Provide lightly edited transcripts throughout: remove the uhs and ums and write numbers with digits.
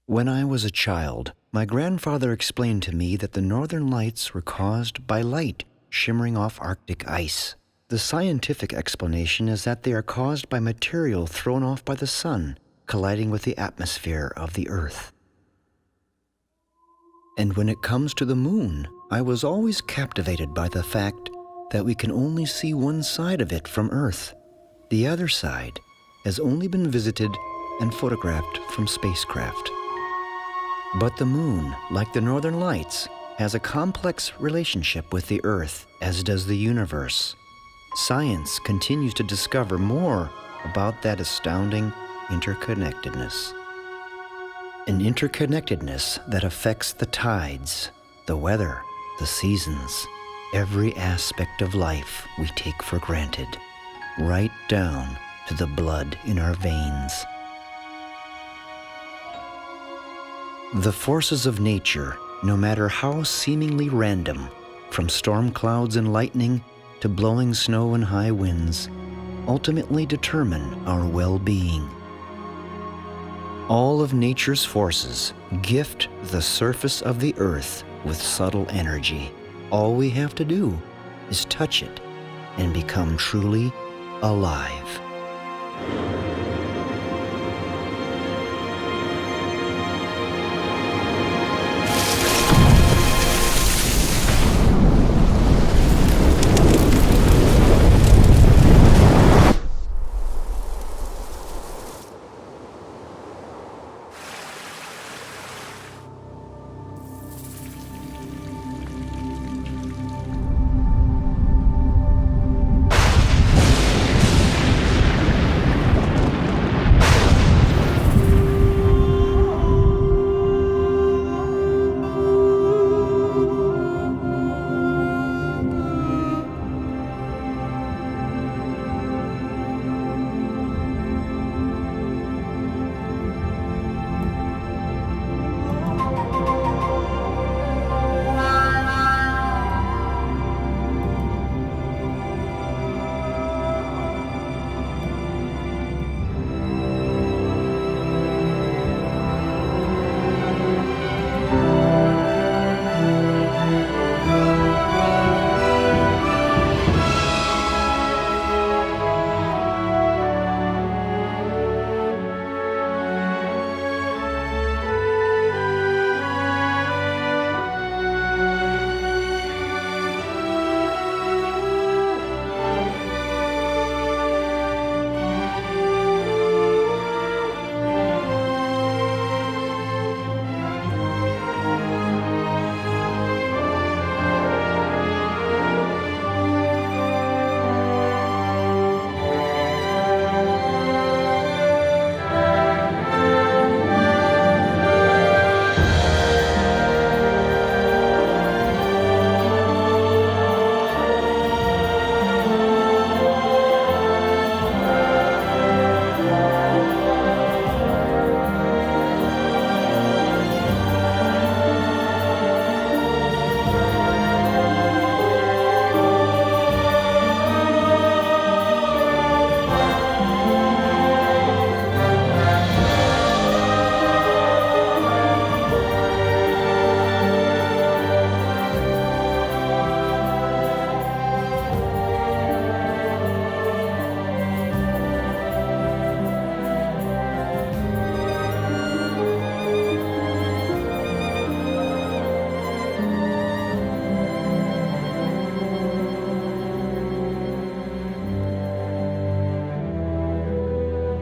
When I was a child, my grandfather explained to me that the northern lights were caused by light shimmering off Arctic ice. The scientific explanation is that they are caused by material thrown off by the sun, colliding with the atmosphere of the Earth. And when it comes to the moon, I was always captivated by the fact that we can only see one side of it from Earth. The other side has only been visited and photographed from spacecraft. But the moon, like the northern lights, has a complex relationship with the Earth, as does the universe. Science continues to discover more about that astounding interconnectedness. An interconnectedness that affects the tides, the weather, the seasons, every aspect of life we take for granted, right down to the blood in our veins. The forces of nature, no matter how seemingly random, from storm clouds and lightning to blowing snow and high winds, ultimately determine our well-being. All of nature's forces gift the surface of the earth with subtle energy. All we have to do is touch it and become truly alive.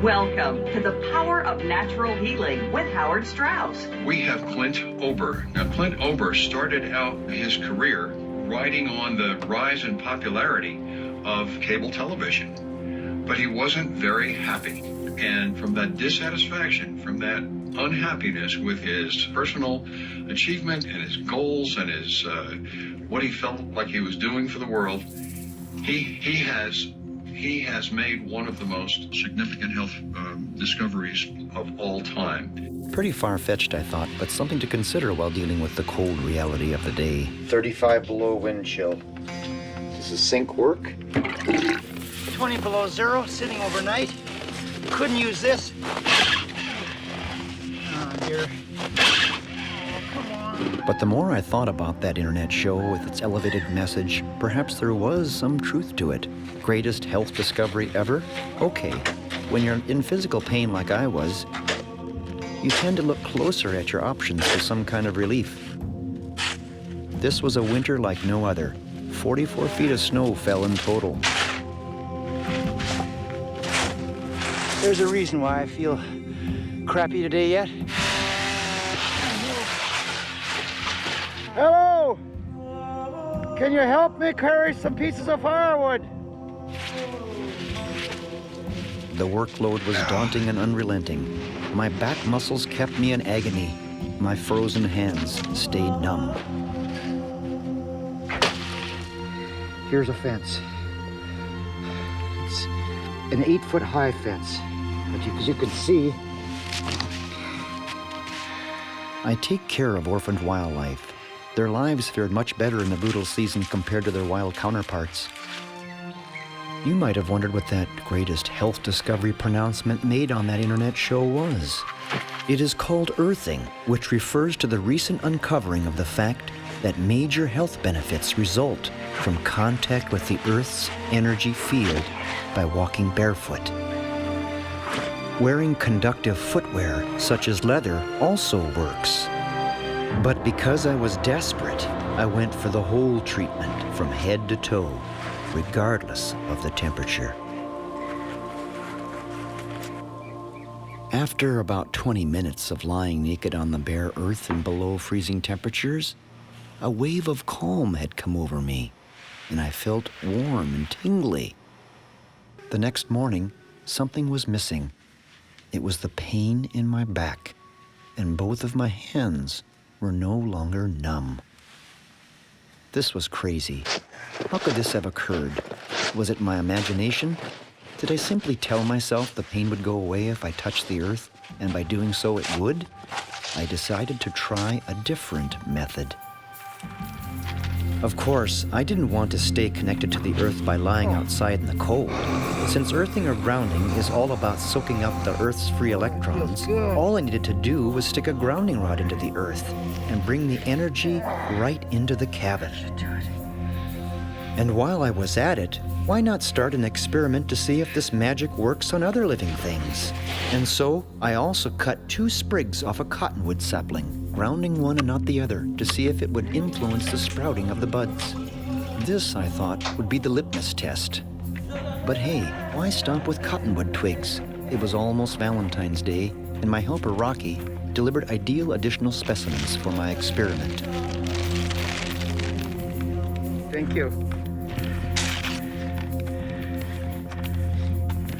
Welcome to the Power of Natural Healing with Howard Strauss. We have Clint Ober. Now, Clint Ober started out his career riding on the rise in popularity of cable television, but he wasn't very happy. And from that dissatisfaction, from that unhappiness with his personal achievement and his goals and his what he felt like he was doing for the world, he has made one of the most significant health discoveries of all time. Pretty far-fetched, I thought, but something to consider while dealing with the cold reality of the day. 35 below wind chill. Does the sink work? 20 below zero, sitting overnight. Couldn't use this. Oh dear. But the more I thought about that internet show with its elevated message, perhaps there was some truth to it. Greatest health discovery ever? Okay, when you're in physical pain like I was, you tend to look closer at your options for some kind of relief. This was a winter like no other. 44 feet of snow fell in total. There's a reason why I feel crappy today yet. Hello! Can you help me carry some pieces of firewood? The workload was daunting and unrelenting. My back muscles kept me in agony. My frozen hands stayed numb. Here's a fence. It's an 8-foot-high fence. But as you can see, I take care of orphaned wildlife. Their lives fared much better in the brutal season compared to their wild counterparts. You might have wondered what that greatest health discovery pronouncement made on that internet show was. It is called earthing, which refers to the recent uncovering of the fact that major health benefits result from contact with the Earth's energy field by walking barefoot. Wearing conductive footwear, such as leather, also works. But because I was desperate, I went for the whole treatment from head to toe, regardless of the temperature. After about 20 minutes of lying naked on the bare earth in below freezing temperatures, a wave of calm had come over me, and I felt warm and tingly. The next morning, something was missing. It was the pain in my back, and both of my hands were no longer numb. This was crazy. How could this have occurred? Was it my imagination? Did I simply tell myself the pain would go away if I touched the earth, and by doing so it would? I decided to try a different method. Of course, I didn't want to stay connected to the earth by lying outside in the cold. Since earthing or grounding is all about soaking up the earth's free electrons, all I needed to do was stick a grounding rod into the earth and bring the energy right into the cabin. And while I was at it, why not start an experiment to see if this magic works on other living things? And so I also cut 2 sprigs off a cottonwood sapling, grounding one and not the other, to see if it would influence the sprouting of the buds. This, I thought, would be the litmus test. But hey, why stomp with cottonwood twigs? It was almost Valentine's Day, and my helper Rocky delivered ideal additional specimens for my experiment. thank you.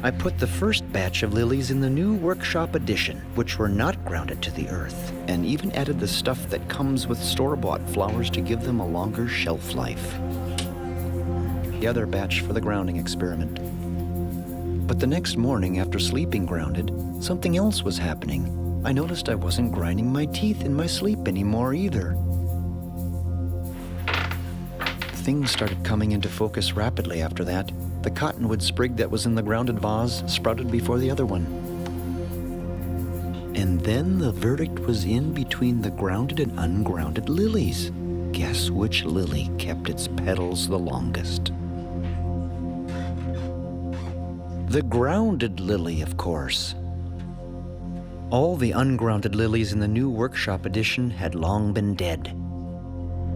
I put the first batch of lilies in the new workshop edition, which were not grounded to the earth, and even added the stuff that comes with store-bought flowers to give them a longer shelf life. The other batch for the grounding experiment. But the next morning, after sleeping grounded, something else was happening. I noticed I wasn't grinding my teeth in my sleep anymore either. Things started coming into focus rapidly after that. The cottonwood sprig that was in the grounded vase sprouted before the other one. And then the verdict was in between the grounded and ungrounded lilies. Guess which lily kept its petals the longest? The grounded lily, of course. All the ungrounded lilies in the new workshop edition had long been dead.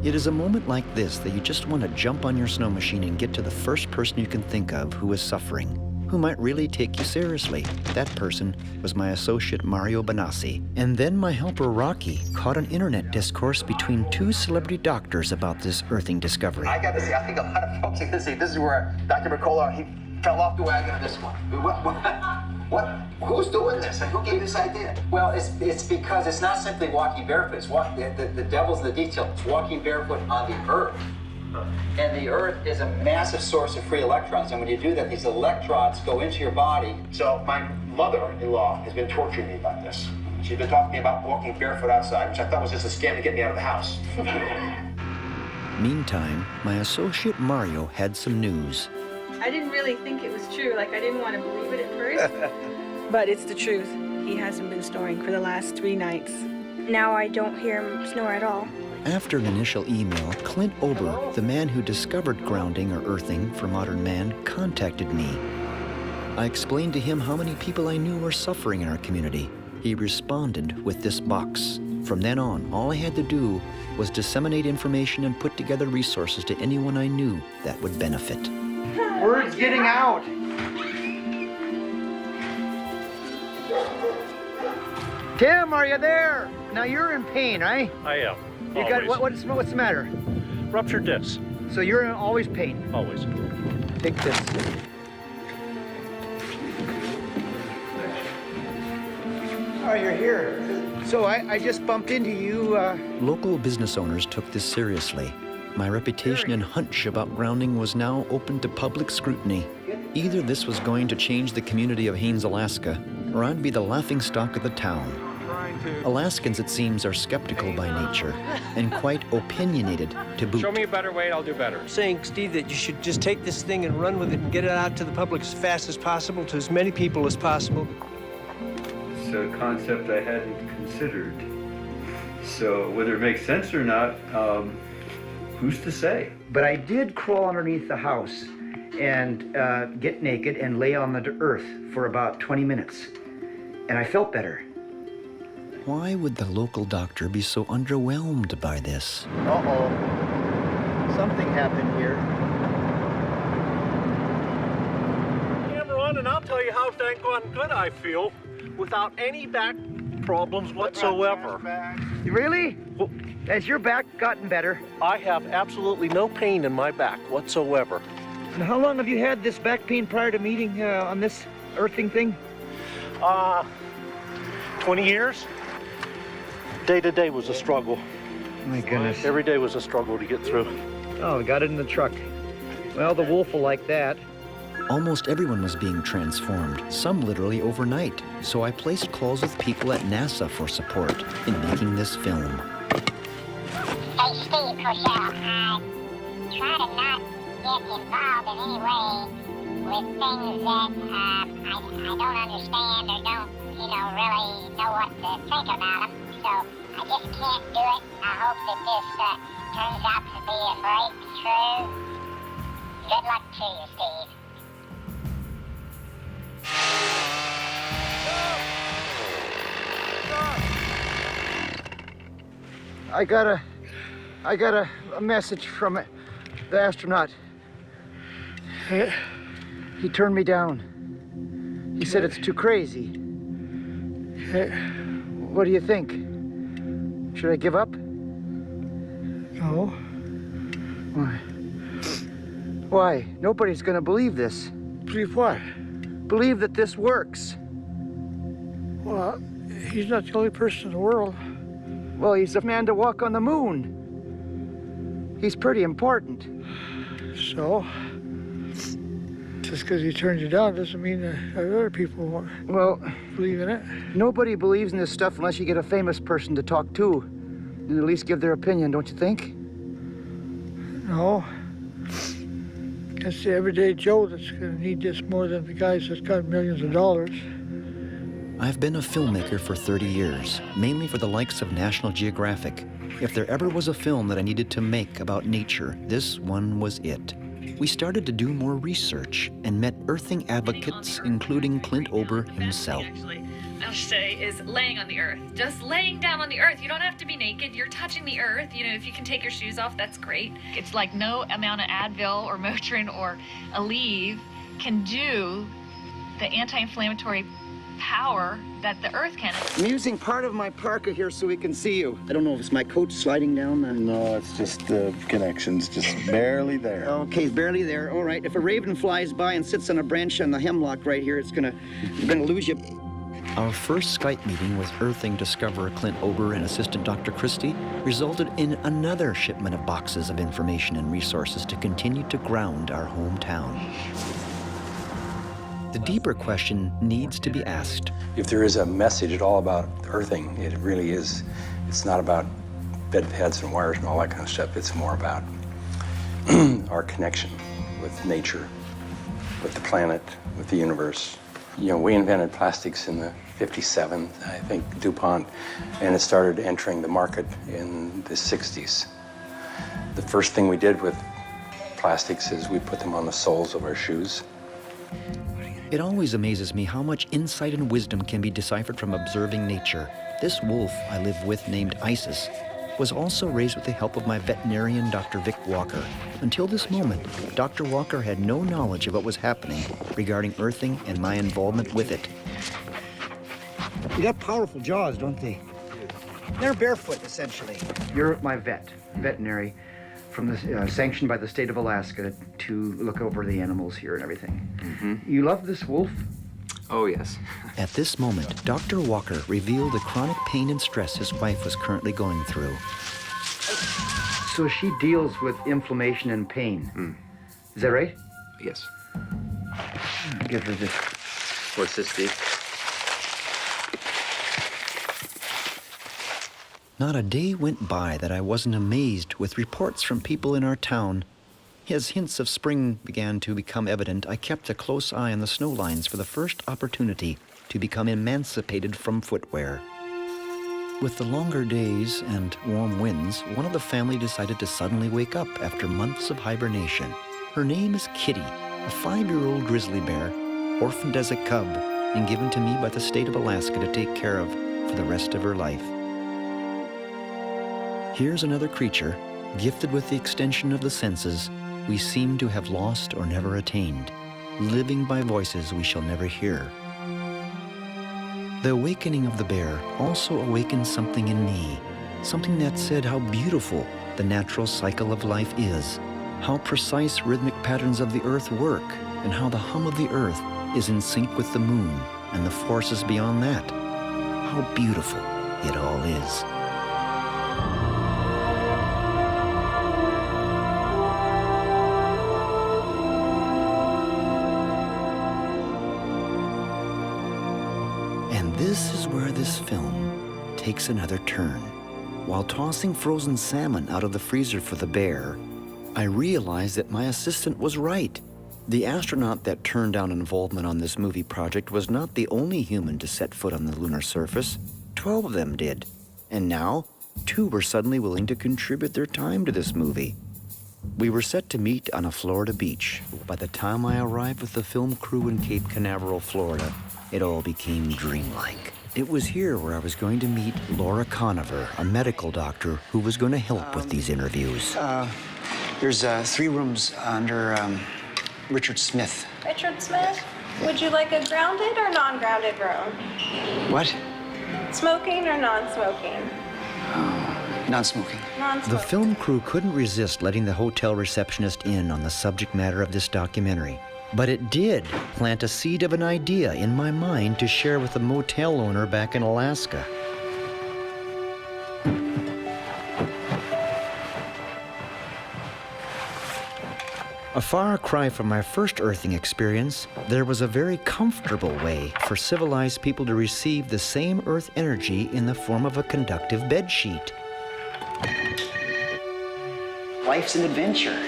It is a moment like this that you just want to jump on your snow machine and get to the first person you can think of who is suffering, who might really take you seriously. That person was my associate Mario Benassi. And then my helper Rocky caught an internet discourse between 2 celebrity doctors about this earthing discovery. I got to see, I think a lot of folks are going to see, this is where Dr. Mercola, he fell off the wagon on this one. Who's doing this and who gave this idea? Well, it's because it's not simply walking barefoot. It's the devil's in the detail. It's walking barefoot on the earth. And the earth is a massive source of free electrons. And when you do that, these electrons go into your body. So my mother-in-law has been torturing me about this. She's been talking to me about walking barefoot outside, which I thought was just a scam to get me out of the house. Meantime, my associate Mario had some news. I didn't really think it was true. Like, I didn't want to believe it at first. But it's the truth. He hasn't been snoring for the last 3 nights. now I don't hear him snore at all. After an initial email, Clint Ober, the man who discovered grounding or earthing for modern man, contacted me. I explained to him how many people I knew were suffering in our community. He responded with this box. From then on, all I had to do was disseminate information and put together resources to anyone I knew that would benefit. Word's getting out. Tim, are you there? Now you're in pain, right? I am. You got what's the matter? Ruptured disc. So you're in always pain. Always. Take this. Oh, you're here. So I just bumped into you. Local business owners took this seriously. My reputation and hunch about grounding was now open to public scrutiny. Either this was going to change the community of Haines, Alaska, or I'd be the laughingstock of the town. Alaskans, it seems, are skeptical by nature and quite opinionated to boot. Show me a better way, I'll do better. Saying, Steve, that you should just take this thing and run with it and get it out to the public as fast as possible, to as many people as possible. It's a concept I hadn't considered. So whether it makes sense or not, who's to say? But I did crawl underneath the house and get naked and lay on the earth for about 20 minutes. And I felt better. Why would the local doctor be so underwhelmed by this? Uh-oh. Something happened here. Cameron, and I'll tell you how dang good I feel without any back problems whatsoever. Really? Has your back gotten better? I have absolutely no pain in my back whatsoever. And how long have you had this back pain prior to meeting on this earthing thing? 20 years. Day to day was a struggle. My goodness. Every day was a struggle to get through. Oh, we got it in the truck. Well, the wolf will like that. Almost everyone was being transformed, some literally overnight. So I placed calls with people at NASA for support in making this film. Hey, Steve, Rochelle, try to not get involved in any way with things that I don't understand or don't, really know what to think about them. So I just can't do it. I hope that this turns out to be a breakthrough. Good luck to you, Steve. I got a message from the astronaut. He turned me down. He said it's too crazy. What do you think? Should I give up? No. Why? Why? Nobody's gonna believe this. Believe what? Believe that this works. Well, he's not the only person in the world. Well, he's the man to walk on the moon. He's pretty important. So? Just because he turned you down doesn't mean that other people won't believe in it. Nobody believes in this stuff unless you get a famous person to talk to and at least give their opinion, don't you think? No. It's the everyday Joe that's going to need this more than the guys that's got millions of dollars. I've been a filmmaker for 30 years, mainly for the likes of National Geographic. If there ever was a film that I needed to make about nature, this one was it. We started to do more research and met earthing advocates, including Clint Ober himself. I'll say, is laying on the earth. Just laying down on the earth. You don't have to be naked. You're touching the earth. If you can take your shoes off, that's great. It's like no amount of Advil or Motrin or Aleve can do the anti-inflammatory power that the earth can. I'm using part of my parka here so we can see you. I don't know if it's my coat sliding down. No, it's just the connections, just barely there. Okay, barely there. All right. If a raven flies by and sits on a branch on the hemlock right here, you're gonna lose you. Our first Skype meeting with earthing discoverer Clint Ober and assistant Dr. Christie resulted in another shipment of boxes of information and resources to continue to ground our hometown. The deeper question needs to be asked. If there is a message at all about earthing, it really is. It's not about bed heads and wires and all that kind of stuff. It's more about our connection with nature, with the planet, with the universe, we invented plastics in the 57, I think, DuPont, and it started entering the market in the 60s. The first thing we did with plastics is we put them on the soles of our shoes. It always amazes me how much insight and wisdom can be deciphered from observing nature. This wolf I live with, named Isis, was also raised with the help of my veterinarian, Dr. Vic Walker. Until this moment, Dr. Walker had no knowledge of what was happening regarding earthing and my involvement with it. You got powerful jaws, don't they? They're barefoot, essentially. You're my veterinary, from the sanctioned by the state of Alaska to look over the animals here and everything. Mm-hmm. You love this wolf? Oh, yes. At this moment, Dr. Walker revealed the chronic pain and stress his wife was currently going through. So she deals with inflammation and pain. Mm. Is that right? Yes. Give her this. What's this, Steve? Not a day went by that I wasn't amazed with reports from people in our town. As hints of spring began to become evident, I kept a close eye on the snow lines for the first opportunity to become emancipated from footwear. With the longer days and warm winds, one of the family decided to suddenly wake up after months of hibernation. Her name is Kitty, a 5-year-old grizzly bear, orphaned as a cub and given to me by the state of Alaska to take care of for the rest of her life. Here's another creature, gifted with the extension of the senses we seem to have lost or never attained, living by voices we shall never hear. The awakening of the bear also awakened something in me, something that said how beautiful the natural cycle of life is, how precise rhythmic patterns of the earth work, and how the hum of the earth is in sync with the moon and the forces beyond that. How beautiful it all is. And this is where this film takes another turn. While tossing frozen salmon out of the freezer for the bear, I realized that my assistant was right. The astronaut that turned down involvement on this movie project was not the only human to set foot on the lunar surface. 12 of them did. And now, 2 were suddenly willing to contribute their time to this movie. We were set to meet on a Florida beach. By the time I arrived with the film crew in Cape Canaveral, Florida, it all became dreamlike. It was here where I was going to meet Laura Conover, a medical doctor who was going to help with these interviews. There's 3 rooms under Richard Smith. Richard Smith, would you like a grounded or non-grounded room? What? Smoking or non-smoking? Non-smoking. Non-smoking. The film crew couldn't resist letting the hotel receptionist in on the subject matter of this documentary. But it did plant a seed of an idea in my mind to share with the motel owner back in Alaska. A far cry from my first earthing experience, there was a very comfortable way for civilized people to receive the same earth energy in the form of a conductive bedsheet. Life's an adventure.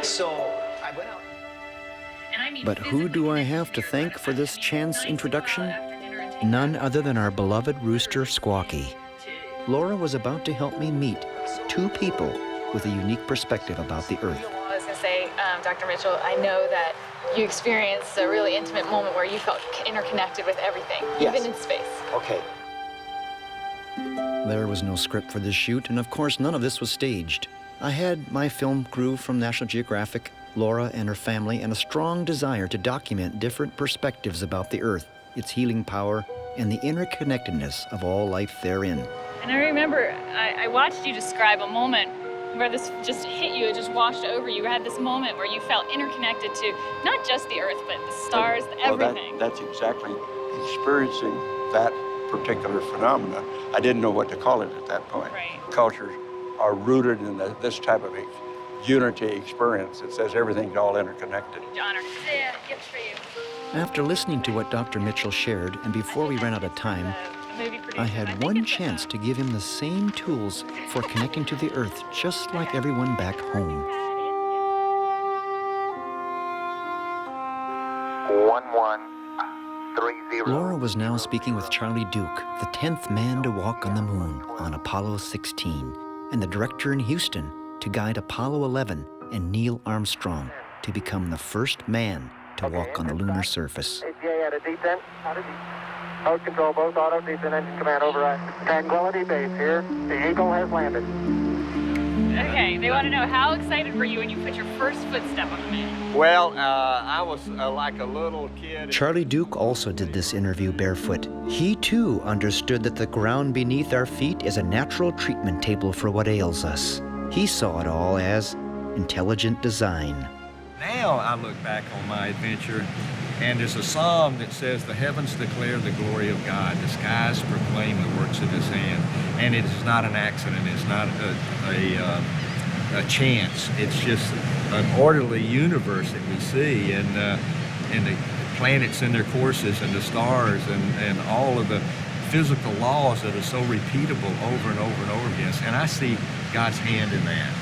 So I went out. But who do I have to thank for this chance introduction? None other than our beloved rooster, Squawky. Laura was about to help me meet 2 people with a unique perspective about the earth. I was going to say, Dr. Mitchell, I know that you experienced a really intimate moment where you felt interconnected with everything, Yes. even in space. Okay. There was no script for this shoot, and of course none of this was staged. I had my film crew from National Geographic, Laura and her family, and a strong desire to document different perspectives about the Earth, its healing power, and the interconnectedness of all life therein. And I remember I watched you describe a moment where this just hit you, it just washed over you. You had this moment where you felt interconnected to not just the Earth, but the stars, everything. That's exactly experiencing that particular phenomena. I didn't know what to call it at that point. Right. Cultures are rooted in this type of unity experience. It says everything's all interconnected. Honor. Yeah, gifts for you. After listening to what Dr. Mitchell shared, and before we ran out of time, I had one chance to give him the same tools for connecting to the Earth, just like everyone back home. 11 Laura was now speaking with Charlie Duke, the 10th man to walk on the moon on Apollo 16, and the director in Houston to guide Apollo 11 and Neil Armstrong to become the first man to walk on the lunar surface. ATA at a descent. Mode control, both auto, descent engine command, override. Tranquility Base here. The Eagle has landed. Okay, they want to know, how excited were you when you put your first footstep on the moon? Well, I was like a little kid. Charlie Duke also did this interview barefoot. He too understood that the ground beneath our feet is a natural treatment table for what ails us. He saw it all as intelligent design. Now I look back on my adventure, and there's a psalm that says, "The heavens declare the glory of God, the skies proclaim the works of His hand." And it is not an accident, it's not a chance, it's just an orderly universe that we see, and the planets in their courses, and the stars, and all of the physical laws that are so repeatable over and over and over again. And I see God's hand in that.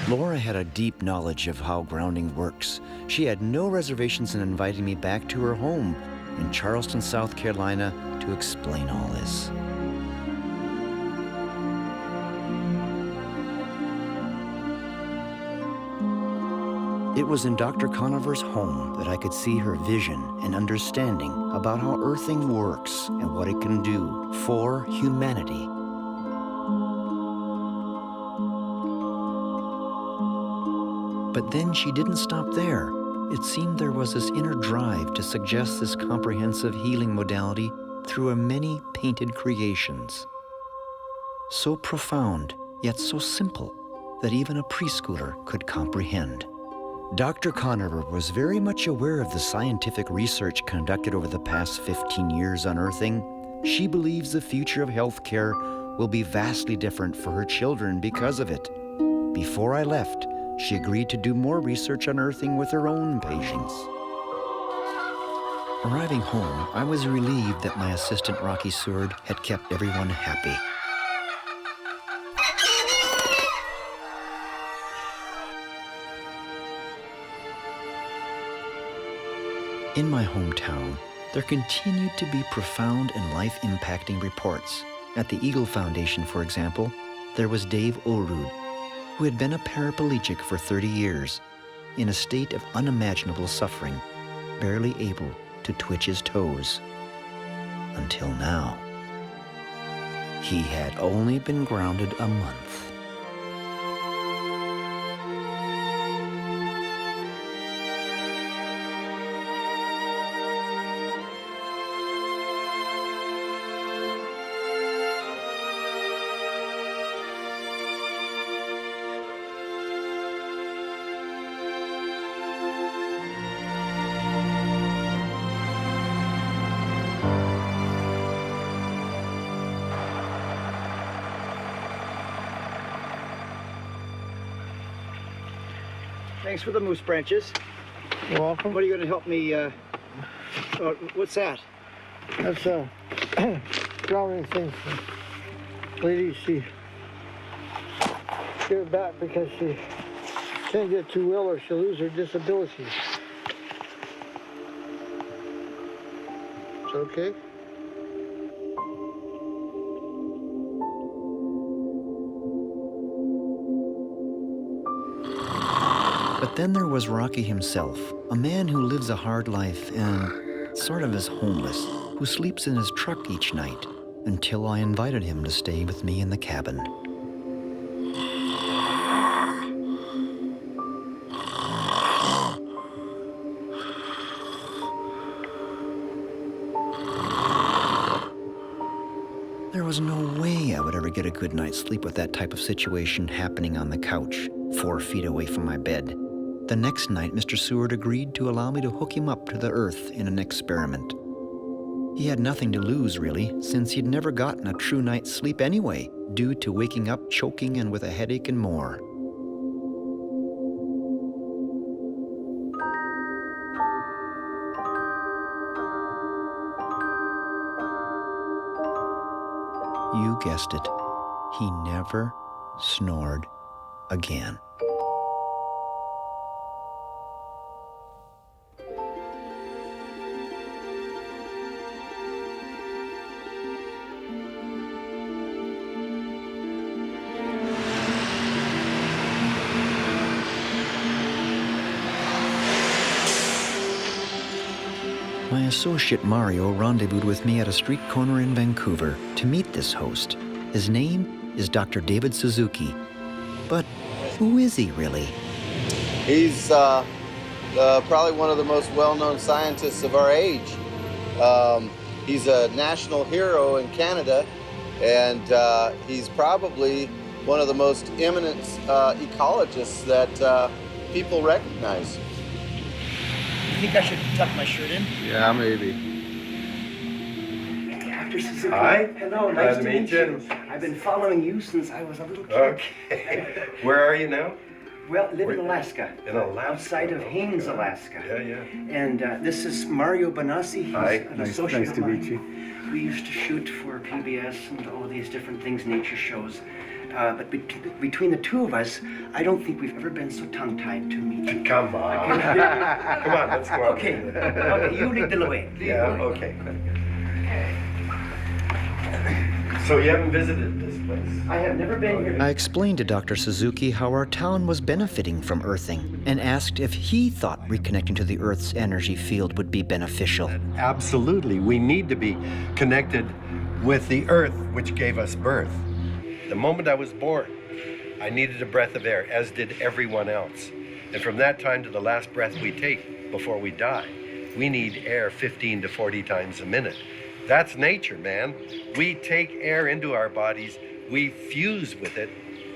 Laura had a deep knowledge of how grounding works. She had no reservations in inviting me back to her home in Charleston, South Carolina, to explain all this. It was in Dr. Conover's home that I could see her vision and understanding about how earthing works and what it can do for humanity. But then she didn't stop there. It seemed there was this inner drive to suggest this comprehensive healing modality through her many painted creations. So profound, yet so simple, that even a preschooler could comprehend. Dr. Conover was very much aware of the scientific research conducted over the past 15 years on earthing. She believes the future of healthcare will be vastly different for her children because of it. Before I left, she agreed to do more research on earthing with her own patients. Arriving home, I was relieved that my assistant Rocky Seward had kept everyone happy. In my hometown, there continued to be profound and life-impacting reports. At the Eagle Foundation, for example, there was Dave Ulrud, who had been a paraplegic for 30 years, in a state of unimaginable suffering, barely able to twitch his toes. Until now. He had only been grounded a month. Thanks for the moose branches. You're welcome. What are you going to help me, what's that? That's a grounding thing for lady. She give it back because she can't get too well or she'll lose her disability. It's okay? But then there was Rocky himself, a man who lives a hard life and sort of is homeless, who sleeps in his truck each night, until I invited him to stay with me in the cabin. There was no way I would ever get a good night's sleep with that type of situation happening on the couch, 4 feet away from my bed. The next night, Mr. Seward agreed to allow me to hook him up to the earth in an experiment. He had nothing to lose, really, since he'd never gotten a true night's sleep anyway, due to waking up choking and with a headache and more. You guessed it, he never snored again. associate Mario rendezvoused with me at a street corner in Vancouver to meet this host. His name is Dr. David Suzuki. But who is he really? He's probably one of the most well-known scientists of our age. He's a national hero in Canada, and he's probably one of the most eminent ecologists that people recognize. You think I should tuck my shirt in? Yeah, maybe. Dr. Suzuki. Hi. Hello, nice to meet you. I've been following you since I was a little kid. Okay. Where are you now? Well, live in Alaska. In Alaska? Outside of Haines, Alaska. Yeah, yeah. And this is Mario Benassi. He's Hi. an associate of mine. We used to shoot for PBS and all these different things, nature shows. But between the two of us, I don't think we've ever been so tongue-tied to meet. Come on. Come on, let's go on. Okay. Okay, you lead the way. Yeah, okay. So you haven't visited this place? I have never been here. I explained to Dr. Suzuki how our town was benefiting from earthing and asked if he thought reconnecting to the Earth's energy field would be beneficial. Absolutely. We need to be connected with the Earth, which gave us birth. The moment I was born, I needed a breath of air, as did everyone else. And from that time to the last breath we take before we die, we need air 15 to 40 times a minute. That's nature, man. We take air into our bodies, we fuse with it,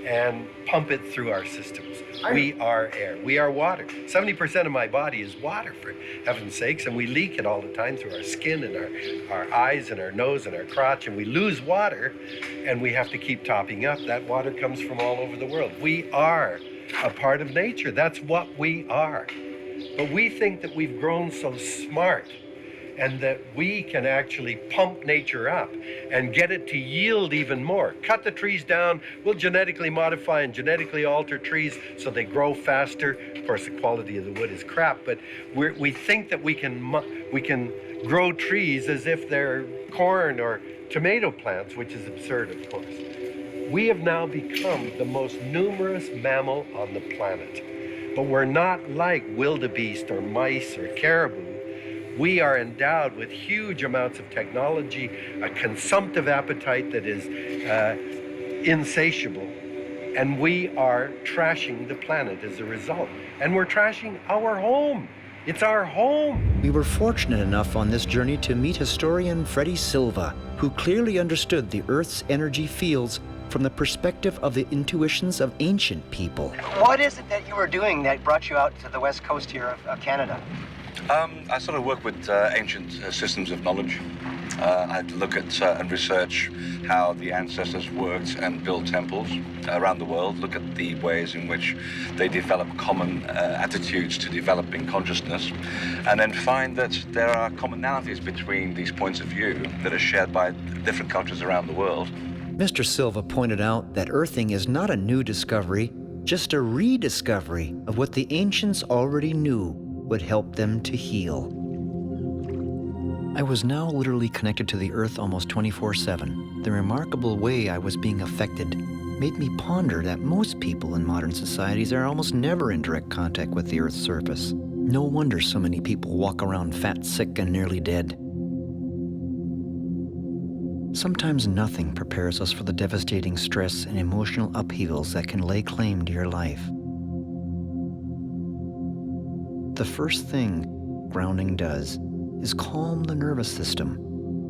and pump it through our systems. We are air. We are water. 70% of my body is water, for heaven's sakes, and we leak it all the time through our skin and our eyes and our nose and our crotch, and we lose water, and we have to keep topping up. That water comes from all over the world. We are a part of nature. That's what we are. But we think that we've grown so smart and that we can actually pump nature up and get it to yield even more. Cut the trees down, we'll genetically modify and genetically alter trees so they grow faster. Of course, the quality of the wood is crap, but we think that we can grow trees as if they're corn or tomato plants, which is absurd, of course. We have now become the most numerous mammal on the planet, but we're not like wildebeest or mice or caribou. We are endowed with huge amounts of technology, a consumptive appetite that is insatiable, and we are trashing the planet as a result. And we're trashing our home. It's our home. We were fortunate enough on this journey to meet historian Freddie Silva, who clearly understood the Earth's energy fields from the perspective of the intuitions of ancient people. What is it that you were doing that brought you out to the west coast here of Canada? I sort of work with ancient systems of knowledge. I had to look at and research how the ancestors worked and built temples around the world, look at the ways in which they develop common attitudes to developing consciousness, and then find that there are commonalities between these points of view that are shared by different cultures around the world. Mr. Silva pointed out that earthing is not a new discovery, just a rediscovery of what the ancients already knew would help them to heal. I was now literally connected to the earth almost 24/7. The remarkable way I was being affected made me ponder that most people in modern societies are almost never in direct contact with the earth's surface. No wonder so many people walk around fat, sick, and nearly dead. Sometimes nothing prepares us for the devastating stress and emotional upheavals that can lay claim to your life. The first thing grounding does is calm the nervous system.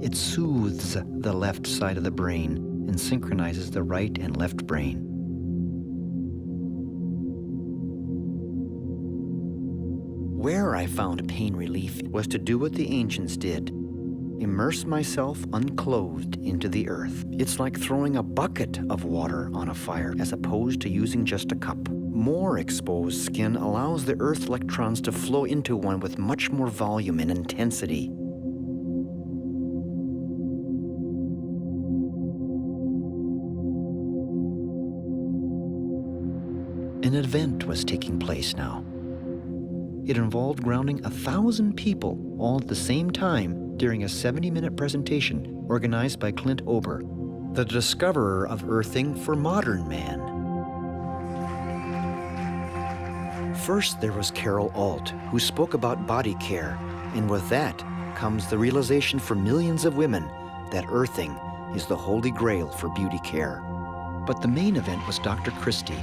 It soothes the left side of the brain and synchronizes the right and left brain. Where I found pain relief was to do what the ancients did. Immerse myself unclothed into the earth. It's like throwing a bucket of water on a fire as opposed to using just a cup. More exposed skin allows the earth electrons to flow into one with much more volume and intensity. An event was taking place now. It involved grounding 1,000 people all at the same time during a 70-minute presentation organized by Clint Ober, the discoverer of earthing for modern man. First, there was Carol Alt, who spoke about body care, and with that, comes the realization for millions of women that earthing is the holy grail for beauty care. But the main event was Dr. Christie,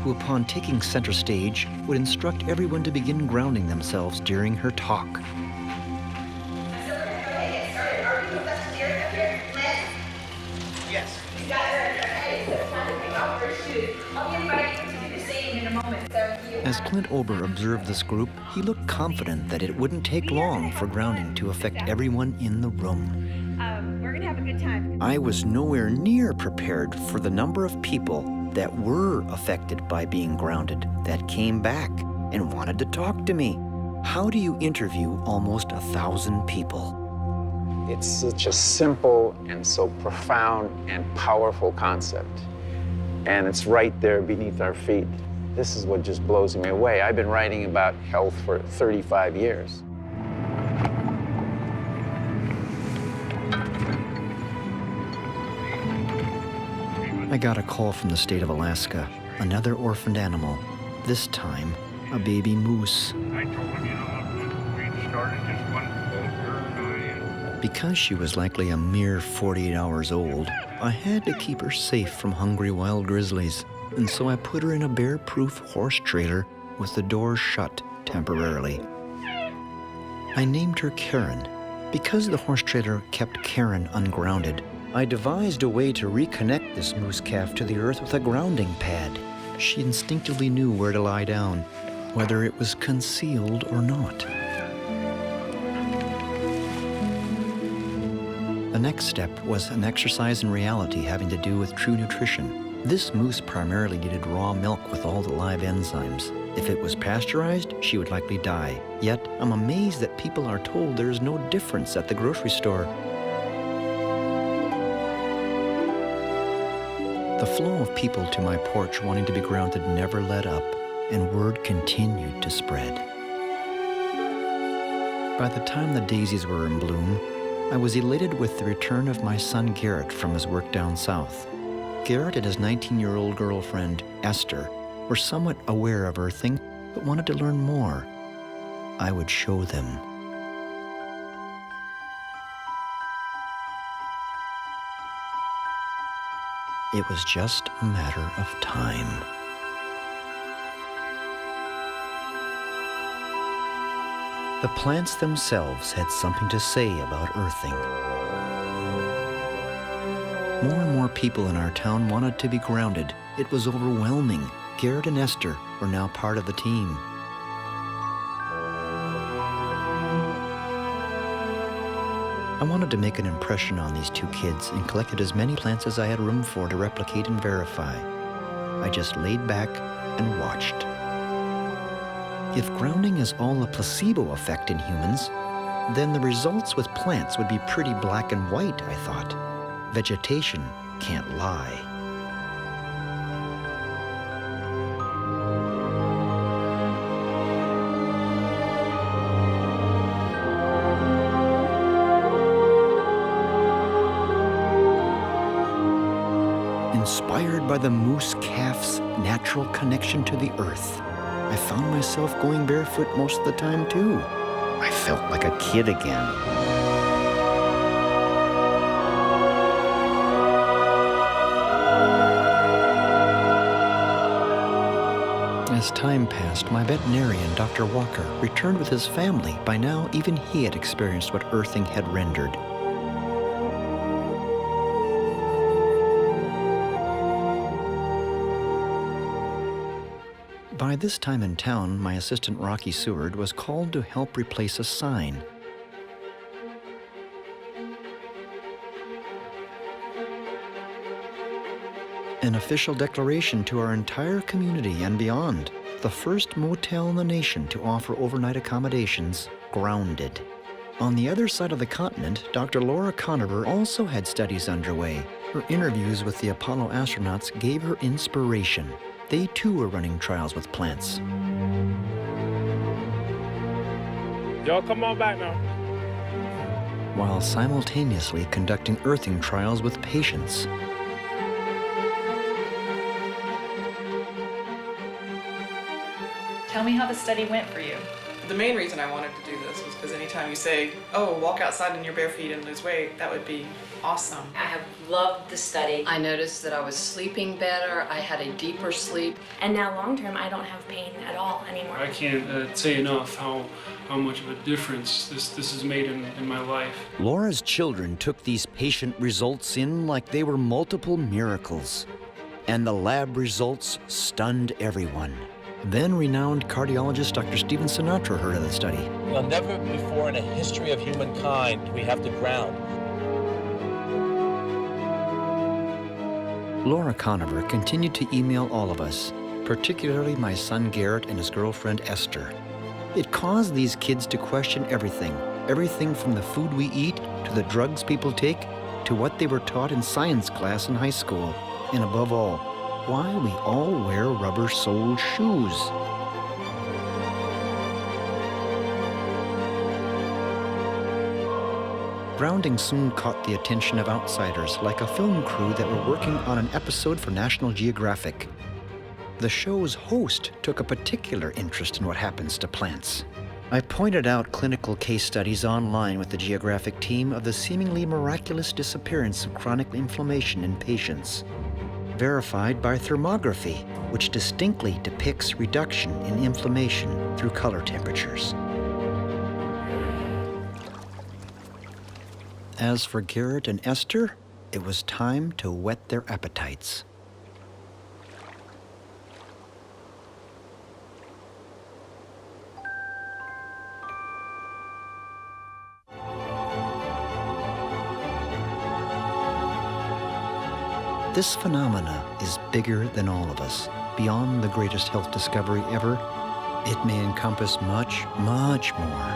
who upon taking center stage would instruct everyone to begin grounding themselves during her talk. Yes. As Clint Ober observed this group, he looked confident that it wouldn't take long for grounding to affect everyone in the room. We're gonna have a good time. I was nowhere near prepared for the number of people that were affected by being grounded that came back and wanted to talk to me. How do you interview almost 1,000 people? It's such a simple and so profound and powerful concept. And it's right there beneath our feet. This is what just blows me away. I've been writing about health for 35 years. I got a call from the state of Alaska, another orphaned animal, this time a baby moose. I told him, you know, we started just one closer. Because she was likely a mere 48 hours old, I had to keep her safe from hungry wild grizzlies, and so I put her in a bear-proof horse trailer with the doors shut temporarily. I named her Karen. Because the horse trailer kept Karen ungrounded, I devised a way to reconnect this moose calf to the earth with a grounding pad. She instinctively knew where to lie down, whether it was concealed or not. The next step was an exercise in reality having to do with true nutrition. This moose primarily needed raw milk with all the live enzymes. If it was pasteurized, she would likely die. Yet, I'm amazed that people are told there is no difference at the grocery store. The flow of people to my porch wanting to be grounded never let up, and word continued to spread. By the time the daisies were in bloom, I was elated with the return of my son Garrett from his work down south. Garrett and his 19-year-old girlfriend, Esther, were somewhat aware of earthing, but wanted to learn more. I would show them. It was just a matter of time. The plants themselves had something to say about earthing. More and more people in our town wanted to be grounded. It was overwhelming. Garrett and Esther were now part of the team. I wanted to make an impression on these two kids and collected as many plants as I had room for to replicate and verify. I just laid back and watched. If grounding is all a placebo effect in humans, then the results with plants would be pretty black and white, I thought. Vegetation can't lie. Inspired by the moose calf's natural connection to the earth, I found myself going barefoot most of the time too. I felt like a kid again. As time passed, my veterinarian, Dr. Walker, returned with his family. By now, even he had experienced what earthing had rendered. By this time in town, my assistant Rocky Seward was called to help replace a sign. An official declaration to our entire community and beyond. The first motel in the nation to offer overnight accommodations, grounded. On the other side of the continent, Dr. Laura Conover also had studies underway. Her interviews with the Apollo astronauts gave her inspiration. They too were running trials with plants. Y'all come on back now. While simultaneously conducting earthing trials with patients. Tell me how the study went for you. The main reason I wanted to do this was because anytime you say, oh, walk outside in your bare feet and lose weight, that would be awesome. I have loved the study. I noticed that I was sleeping better, I had a deeper sleep. And now long term, I don't have pain at all anymore. I can't say enough how much of a difference this has made in my life. Laura's children took these patient results in like they were multiple miracles. And the lab results stunned everyone. Then renowned cardiologist Dr. Stephen Sinatra heard of the study. Well, never before in the history of humankind do we have to ground. Laura Conover continued to email all of us, particularly my son Garrett and his girlfriend Esther. It caused these kids to question everything from the food we eat, to the drugs people take, to what they were taught in science class in high school, and above all, why we all wear rubber-soled shoes. Grounding soon caught the attention of outsiders, like a film crew that were working on an episode for National Geographic. The show's host took a particular interest in what happens to plants. I pointed out clinical case studies online with the Geographic team of the seemingly miraculous disappearance of chronic inflammation in patients, verified by thermography, which distinctly depicts reduction in inflammation through color temperatures. As for Garrett and Esther, it was time to whet their appetites. This phenomena is bigger than all of us, beyond the greatest health discovery ever. It may encompass much, much more.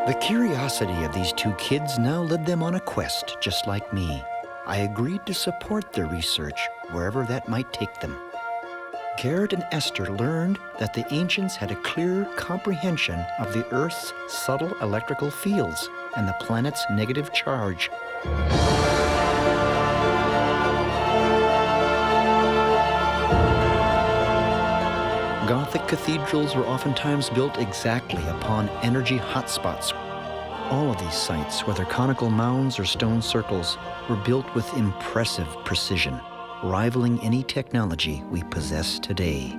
The curiosity of these two kids now led them on a quest, just like me. I agreed to support their research, wherever that might take them. Garrett and Esther learned that the ancients had a clear comprehension of the Earth's subtle electrical fields and the planet's negative charge. Gothic cathedrals were oftentimes built exactly upon energy hotspots. All of these sites, whether conical mounds or stone circles, were built with impressive precision, rivaling any technology we possess today.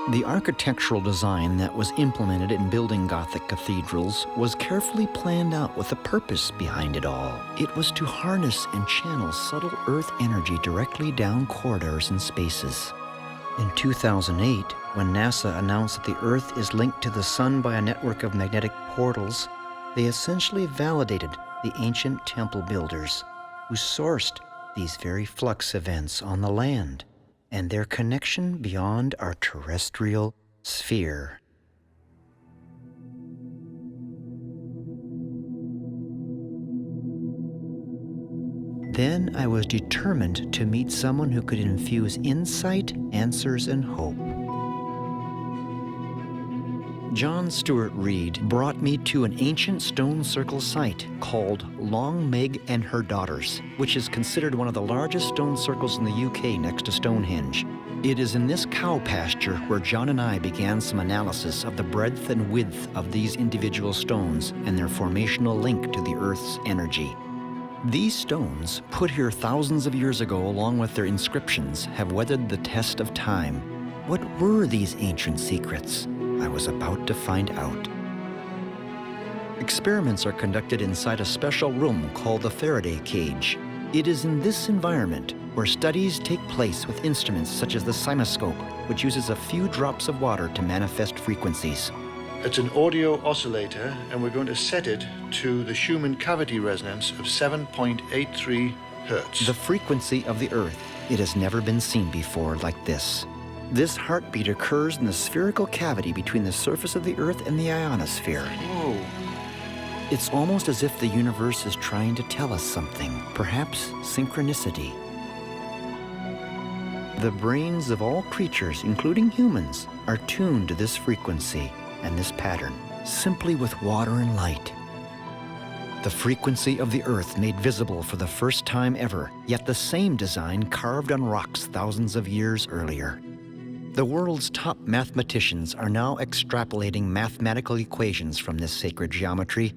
The architectural design that was implemented in building Gothic cathedrals was carefully planned out with a purpose behind it all. It was to harness and channel subtle Earth energy directly down corridors and spaces. In 2008, when NASA announced that the Earth is linked to the Sun by a network of magnetic portals, they essentially validated the ancient temple builders who sourced these very flux events on the land and their connection beyond our terrestrial sphere. Then I was determined to meet someone who could infuse insight, answers, and hope. John Stuart Reed brought me to an ancient stone circle site called Long Meg and Her Daughters, which is considered one of the largest stone circles in the UK next to Stonehenge. It is in this cow pasture where John and I began some analysis of the breadth and width of these individual stones and their formational link to the Earth's energy. These stones, put here thousands of years ago along with their inscriptions, have weathered the test of time. What were these ancient secrets? I was about to find out. Experiments are conducted inside a special room called the Faraday cage. It is in this environment where studies take place with instruments such as the cymoscope, which uses a few drops of water to manifest frequencies. It's an audio oscillator, and we're going to set it to the Schumann cavity resonance of 7.83 hertz. The frequency of the Earth. It has never been seen before like this. This heartbeat occurs in the spherical cavity between the surface of the Earth and the ionosphere. Whoa. It's almost as if the universe is trying to tell us something, perhaps synchronicity. The brains of all creatures, including humans, are tuned to this frequency and this pattern, simply with water and light. The frequency of the Earth made visible for the first time ever, yet the same design carved on rocks thousands of years earlier. The world's top mathematicians are now extrapolating mathematical equations from this sacred geometry.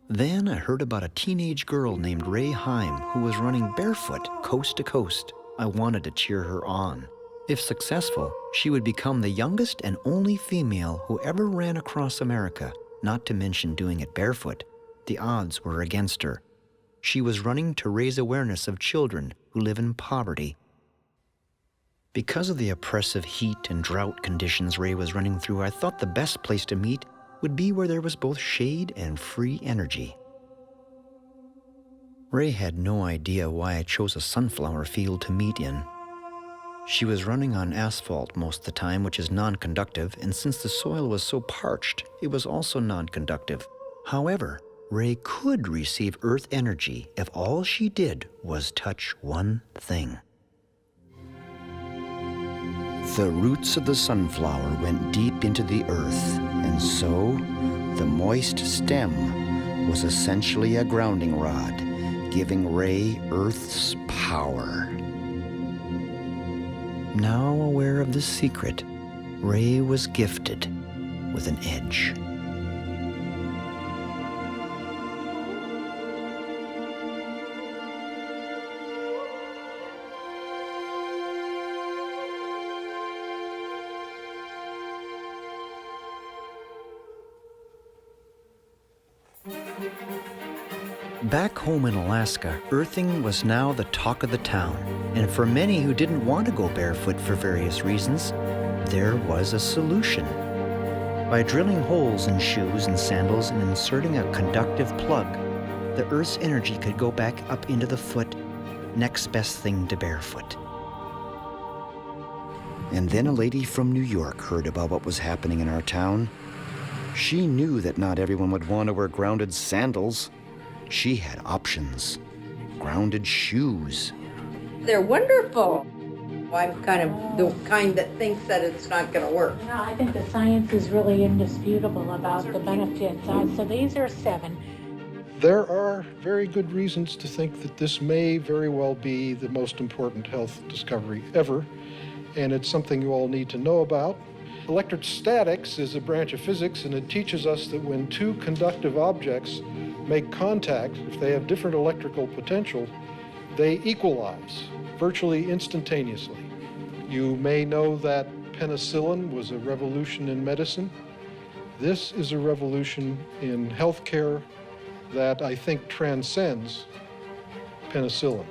Then I heard about a teenage girl named Ray Heim who was running barefoot coast to coast. I wanted to cheer her on. If successful, she would become the youngest and only female who ever ran across America, not to mention doing it barefoot. The odds were against her. She was running to raise awareness of children who live in poverty. Because of the oppressive heat and drought conditions Ray was running through, I thought the best place to meet would be where there was both shade and free energy. Ray had no idea why I chose a sunflower field to meet in. She was running on asphalt most of the time, which is non-conductive, and since the soil was so parched, it was also non-conductive. However, Ray could receive earth energy if all she did was touch one thing. The roots of the sunflower went deep into the earth, and so the moist stem was essentially a grounding rod, giving Ray Earth's power. Now aware of this secret, Ray was gifted with an edge. Back home in Alaska, earthing was now the talk of the town, and for many who didn't want to go barefoot for various reasons, there was a solution. By drilling holes in shoes and sandals and inserting a conductive plug, the Earth's energy could go back up into the foot, next best thing to barefoot. And then a lady from New York heard about what was happening in our town. She knew that not everyone would want to wear grounded sandals. She had options. Grounded shoes. They're wonderful. I'm kind of the kind that thinks that it's not going to work. No, I think the science is really indisputable about the benefits. So these are 7. There are very good reasons to think that this may very well be the most important health discovery ever, and it's something you all need to know about. Electrostatics is a branch of physics, and it teaches us that when two conductive objects make contact, if they have different electrical potential, they equalize virtually instantaneously. You may know that penicillin was a revolution in medicine. This is a revolution in healthcare that I think transcends penicillin.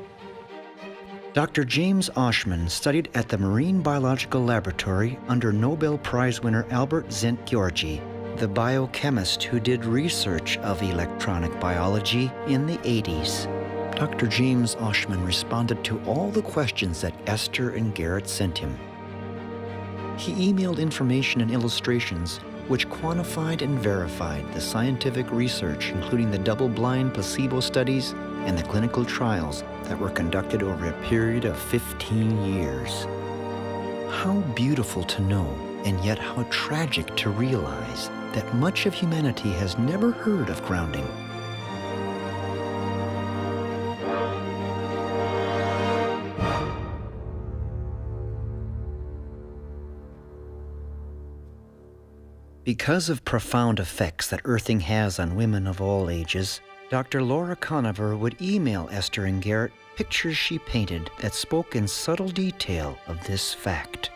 Dr. James Oshman studied at the Marine Biological Laboratory under Nobel Prize winner Albert Szent-Györgyi, the biochemist who did research of electronic biology in the 80s. Dr. James Oshman responded to all the questions that Esther and Garrett sent him. He emailed information and illustrations which quantified and verified the scientific research, including the double-blind placebo studies and the clinical trials that were conducted over a period of 15 years. How beautiful to know, and yet how tragic to realize that much of humanity has never heard of grounding. Because of profound effects that earthing has on women of all ages, Dr. Laura Conover would email Esther and Garrett pictures she painted that spoke in subtle detail of this fact.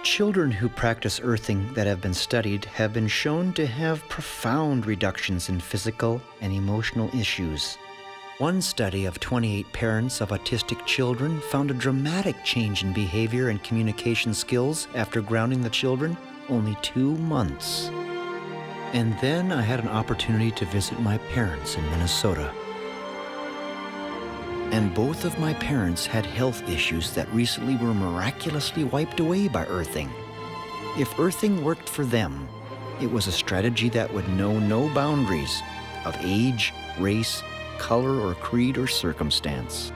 Children who practice earthing that have been studied have been shown to have profound reductions in physical and emotional issues. One study of 28 parents of autistic children found a dramatic change in behavior and communication skills after grounding the children only 2 months. And then I had an opportunity to visit my parents in Minnesota. And both of my parents had health issues that recently were miraculously wiped away by earthing. If earthing worked for them, it was a strategy that would know no boundaries of age, race, color, or creed or circumstance.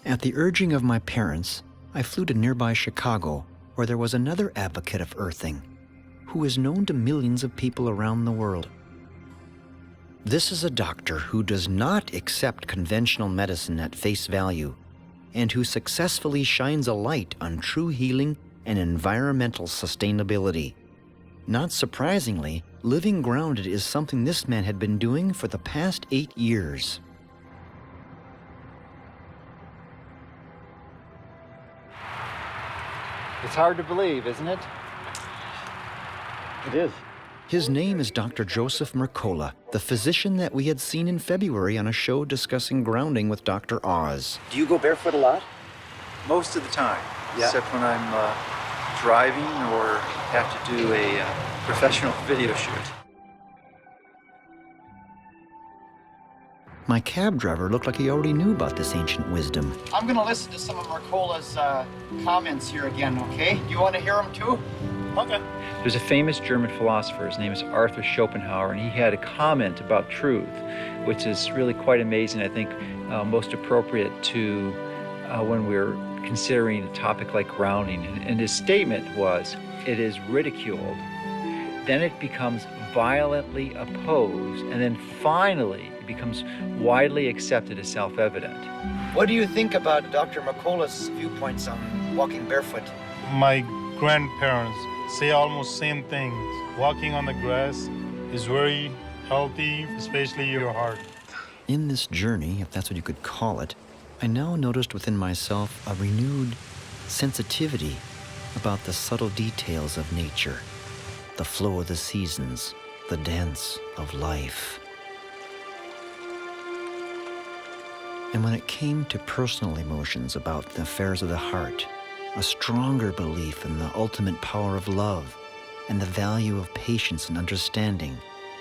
At the urging of my parents, I flew to nearby Chicago, where there was another advocate of earthing, who is known to millions of people around the world. This is a doctor who does not accept conventional medicine at face value, and who successfully shines a light on true healing and environmental sustainability. Not surprisingly, living grounded is something this man had been doing for the past 8 years. It's hard to believe, isn't it? It is. His name is Dr. Joseph Mercola, the physician that we had seen in February on a show discussing grounding with Dr. Oz. Do you go barefoot a lot? Most of the time, Yeah. except when I'm driving or have to do a professional video shoot. My cab driver looked like he already knew about this ancient wisdom. I'm going to listen to some of Mercola's comments here again, okay? Do you want to hear them too? Okay. There's a famous German philosopher, his name is Arthur Schopenhauer, and he had a comment about truth, which is really quite amazing, I think most appropriate to when we're considering a topic like grounding. And his statement was, it is ridiculed, then it becomes violently opposed, and then finally it becomes widely accepted as self-evident. What do you think about Dr. Mercola's viewpoints on walking barefoot? My grandparents say almost same things. Walking on the grass is very healthy, especially your heart. In this journey, if that's what you could call it, I now noticed within myself a renewed sensitivity about the subtle details of nature, the flow of the seasons, the dance of life. And when it came to personal emotions about the affairs of the heart, a stronger belief in the ultimate power of love and the value of patience and understanding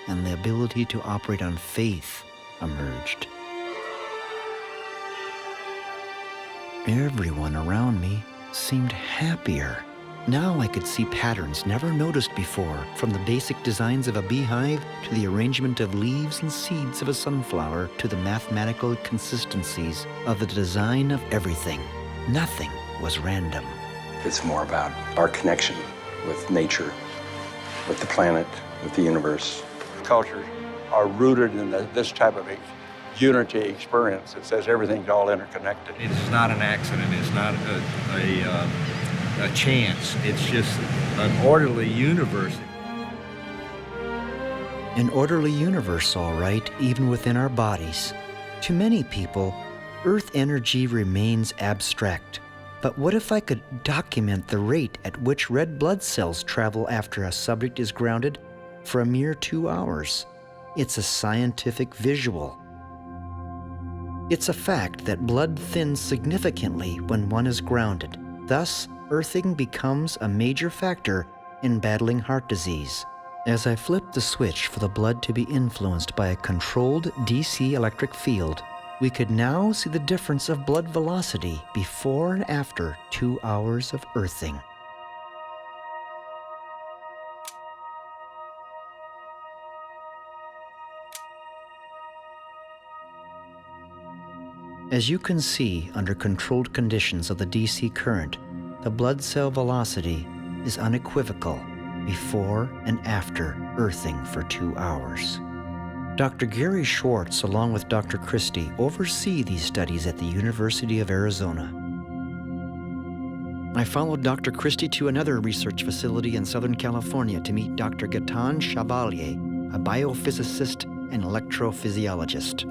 and the ability to operate on faith emerged. Everyone around me seemed happier. Now I could see patterns never noticed before, from the basic designs of a beehive to the arrangement of leaves and seeds of a sunflower to the mathematical consistencies of the design of everything. Nothing was random. It's more about our connection with nature, with the planet, with the universe. Cultures are rooted in this type of unity experience. It says everything's all interconnected. It's not an accident. It's not a chance. It's just an orderly universe. An orderly universe, all right, even within our bodies. To many people, Earth energy remains abstract. But what if I could document the rate at which red blood cells travel after a subject is grounded for a mere 2 hours? It's a scientific visual. It's a fact that blood thins significantly when one is grounded. Thus, earthing becomes a major factor in battling heart disease. As I flipped the switch for the blood to be influenced by a controlled DC electric field, we could now see the difference of blood velocity before and after 2 hours of earthing. As you can see, under controlled conditions of the DC current, the blood cell velocity is unequivocal before and after earthing for 2 hours. Dr. Gary Schwartz, along with Dr. Christie, oversee these studies at the University of Arizona. I followed Dr. Christie to another research facility in Southern California to meet Dr. Gaetan Chevalier, a biophysicist and electrophysiologist.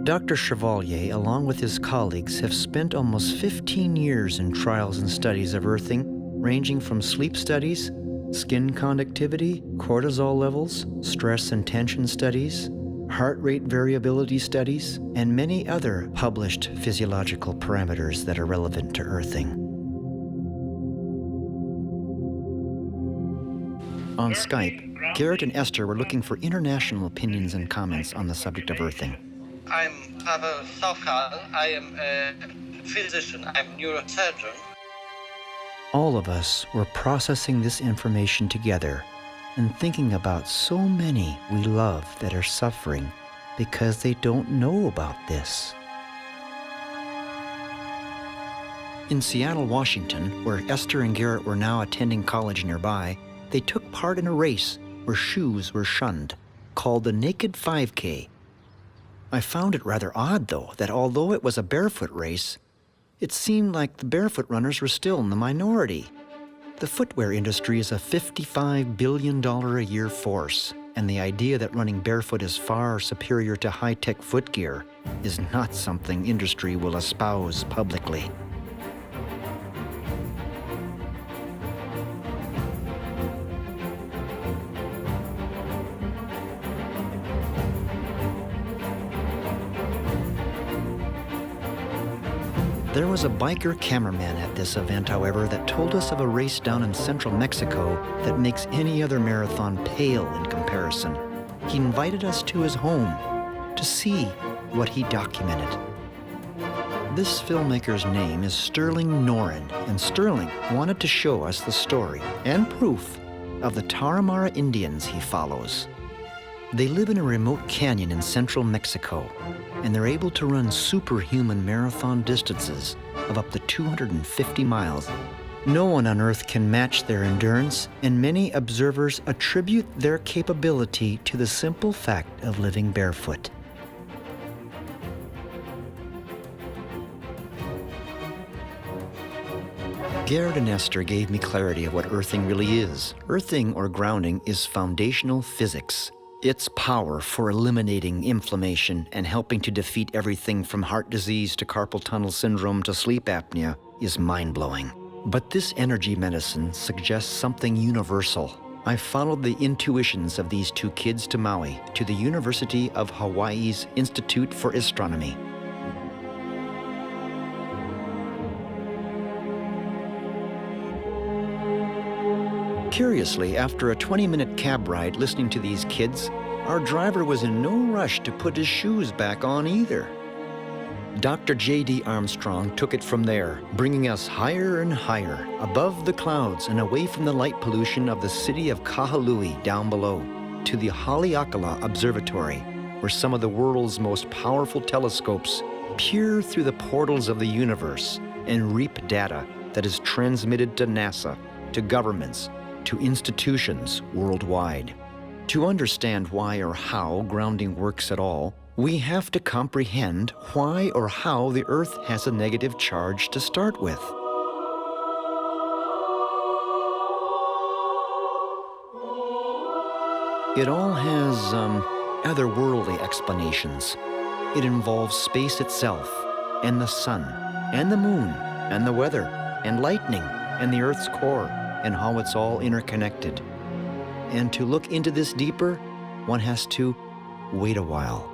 Dr. Chevalier, along with his colleagues, have spent almost 15 years in trials and studies of earthing, ranging from sleep studies, skin conductivity, cortisol levels, stress and tension studies, heart rate variability studies, and many other published physiological parameters that are relevant to earthing. On Skype, Garrett and Esther were looking for international opinions and comments on the subject of earthing. I'm Pavel Sokal. I am a physician. I'm a neurosurgeon. All of us were processing this information together and thinking about so many we love that are suffering because they don't know about this. In Seattle, Washington, where Esther and Garrett were now attending college nearby, they took part in a race where shoes were shunned, called the Naked 5K. I found it rather odd, though, that although it was a barefoot race, it seemed like the barefoot runners were still in the minority. The footwear industry is a $55 billion a year force, and the idea that running barefoot is far superior to high-tech footgear is not something industry will espouse publicly. There was a biker cameraman at this event, however, that told us of a race down in central Mexico that makes any other marathon pale in comparison. He invited us to his home to see what he documented. This filmmaker's name is Sterling Noren, and Sterling wanted to show us the story and proof of the Tarahumara Indians he follows. They live in a remote canyon in central Mexico, and they're able to run superhuman marathon distances of up to 250 miles. No one on Earth can match their endurance, and many observers attribute their capability to the simple fact of living barefoot. Garrett and Esther gave me clarity of what earthing really is. Earthing, or grounding, is foundational physics. Its power for eliminating inflammation and helping to defeat everything from heart disease to carpal tunnel syndrome to sleep apnea is mind-blowing. But this energy medicine suggests something universal. I followed the intuitions of these two kids to Maui, to the University of Hawaii's Institute for Astronomy. Curiously, after a 20-minute cab ride listening to these kids, our driver was in no rush to put his shoes back on either. Dr. J.D. Armstrong took it from there, bringing us higher and higher, above the clouds and away from the light pollution of the city of Kahului down below, to the Haleakala Observatory, where some of the world's most powerful telescopes peer through the portals of the universe and reap data that is transmitted to NASA, to governments, to institutions worldwide. To understand why or how grounding works at all, we have to comprehend why or how the Earth has a negative charge to start with. It all has otherworldly explanations. It involves space itself, and the sun, and the moon, and the weather, and lightning, and the Earth's core, and how it's all interconnected. And to look into this deeper, one has to wait a while.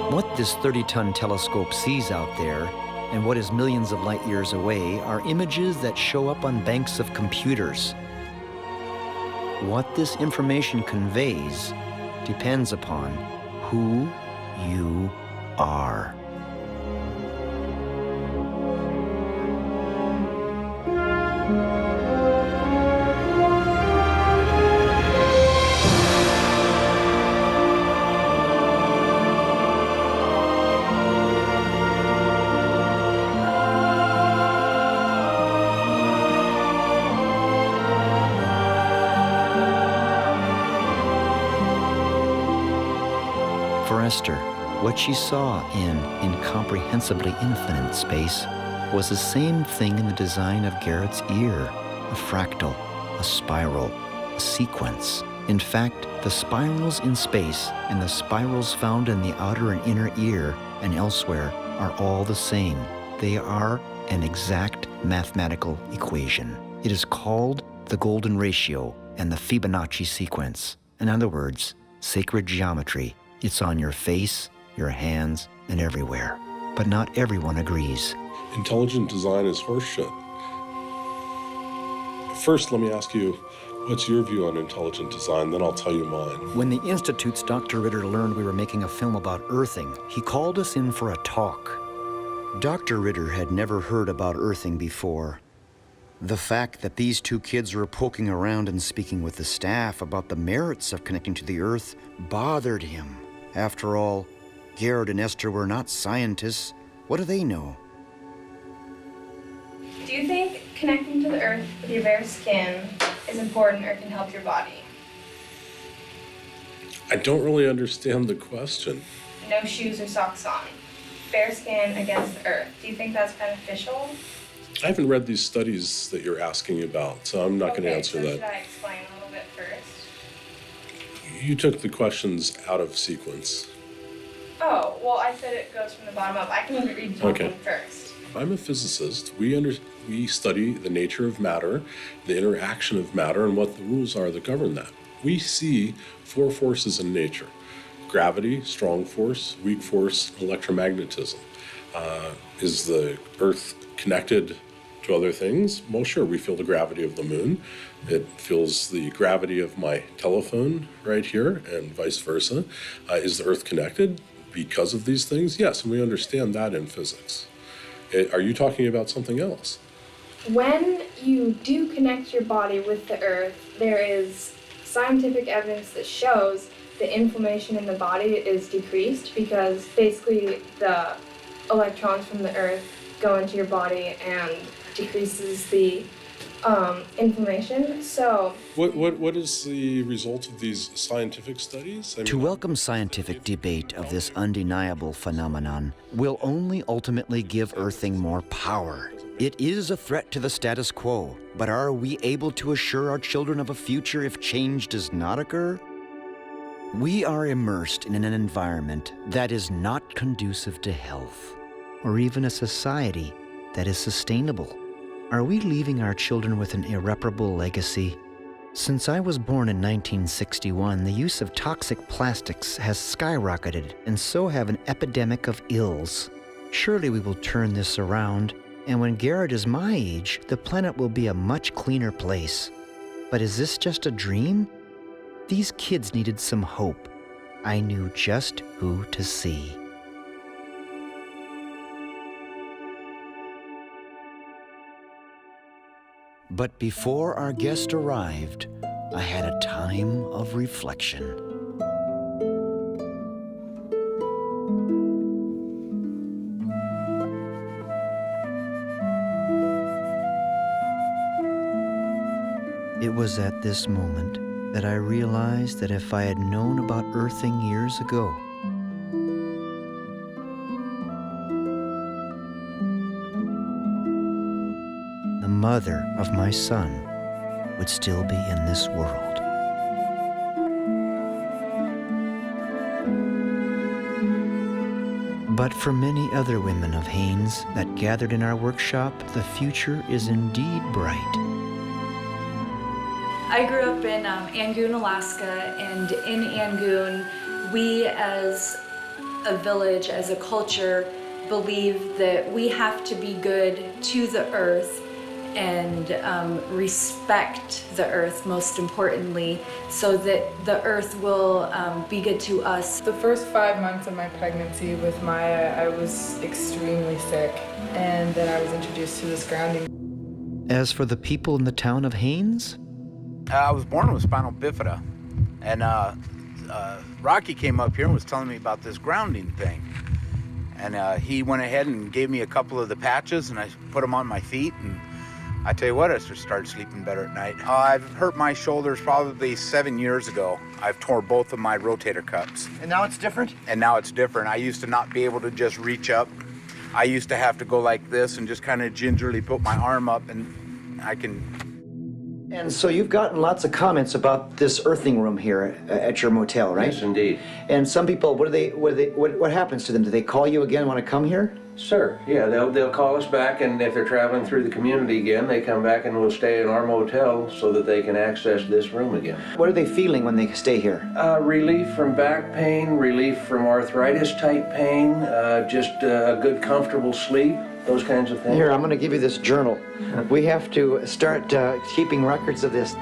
What this 30-ton telescope sees out there, and what is millions of light years away, are images that show up on banks of computers. What this information conveys depends upon who you are. For Esther, what she saw in incomprehensibly infinite space was the same thing in the design of Garrett's ear, a fractal, a spiral, a sequence. In fact, the spirals in space and the spirals found in the outer and inner ear and elsewhere are all the same. They are an exact mathematical equation. It is called the golden ratio and the Fibonacci sequence. In other words, sacred geometry. It's on your face, your hands, and everywhere. But not everyone agrees. Intelligent design is horseshit. First, let me ask you, what's your view on intelligent design? Then I'll tell you mine. When the Institute's Dr. Ritter learned we were making a film about earthing, he called us in for a talk. Dr. Ritter had never heard about earthing before. The fact that these two kids were poking around and speaking with the staff about the merits of connecting to the earth bothered him. After all, Garrett and Esther were not scientists. What do they know? Do you think connecting to the earth with your bare skin is important or can help your body? I don't really understand the question. No shoes or socks on. Bare skin against the earth. Do you think that's beneficial? I haven't read these studies that you're asking about, so I'm not going to answer that. Should I explain a little bit first? You took the questions out of sequence. Oh, well, I said it goes from the bottom up. I can read the Okay. one first. I'm a physicist. We study the nature of matter, the interaction of matter, and what the rules are that govern that. We see 4 forces in nature: gravity, strong force, weak force, electromagnetism. Is the Earth connected to other things? Well, sure, we feel the gravity of the moon. It feels the gravity of my telephone right here, and vice versa. Is the Earth connected because of these things? Yes, and we understand that in physics. Are you talking about something else? When you do connect your body with the earth, there is scientific evidence that shows the inflammation in the body is decreased because basically the electrons from the earth go into your body and decreases the inflammation. So What is the result of these scientific studies? To welcome scientific debate of this undeniable phenomenon will only ultimately give earthing more power. It is a threat to the status quo, but are we able to assure our children of a future if change does not occur? We are immersed in an environment that is not conducive to health, or even a society that is sustainable. Are we leaving our children with an irreparable legacy? Since I was born in 1961, the use of toxic plastics has skyrocketed, and so have an epidemic of ills. Surely we will turn this around, and when Garrett is my age, the planet will be a much cleaner place. But is this just a dream? These kids needed some hope. I knew just who to see. But before our guest arrived, I had a time of reflection. It was at this moment that I realized that if I had known about earthing years ago, the mother of my son would still be in this world. But for many other women of Haines that gathered in our workshop, the future is indeed bright. I grew up in Angoon, Alaska, and in Angoon, we as a village, as a culture, believe that we have to be good to the earth and respect the earth, most importantly, so that the earth will be good to us. The first 5 months of my pregnancy with Maya, I was extremely sick, and then I was introduced to this grounding. As for the people in the town of Haines, I was born with spinal bifida, and Rocky came up here and was telling me about this grounding thing. And he went ahead and gave me a couple of the patches, and I put them on my feet, and I tell you what, I just started sleeping better at night. I've hurt my shoulders probably 7 years ago. I've tore both of my rotator cuffs. And now it's different? And now it's different. I used to not be able to just reach up I used to have to go like this and just kind of gingerly put my arm up, and I can. And so you've gotten lots of comments about this earthing room here at your motel, right? Yes, indeed. And some people, what happens to them? Do they call you again, want to come here? Sir, yeah, they'll call us back, and if they're traveling through the community again, they come back and will stay in our motel so that they can access this room again. What are they feeling when they stay here? Relief from back pain, relief from arthritis-type pain, just a good, comfortable sleep, those kinds of things. Here, I'm going to give you this journal. We have to start keeping records of this.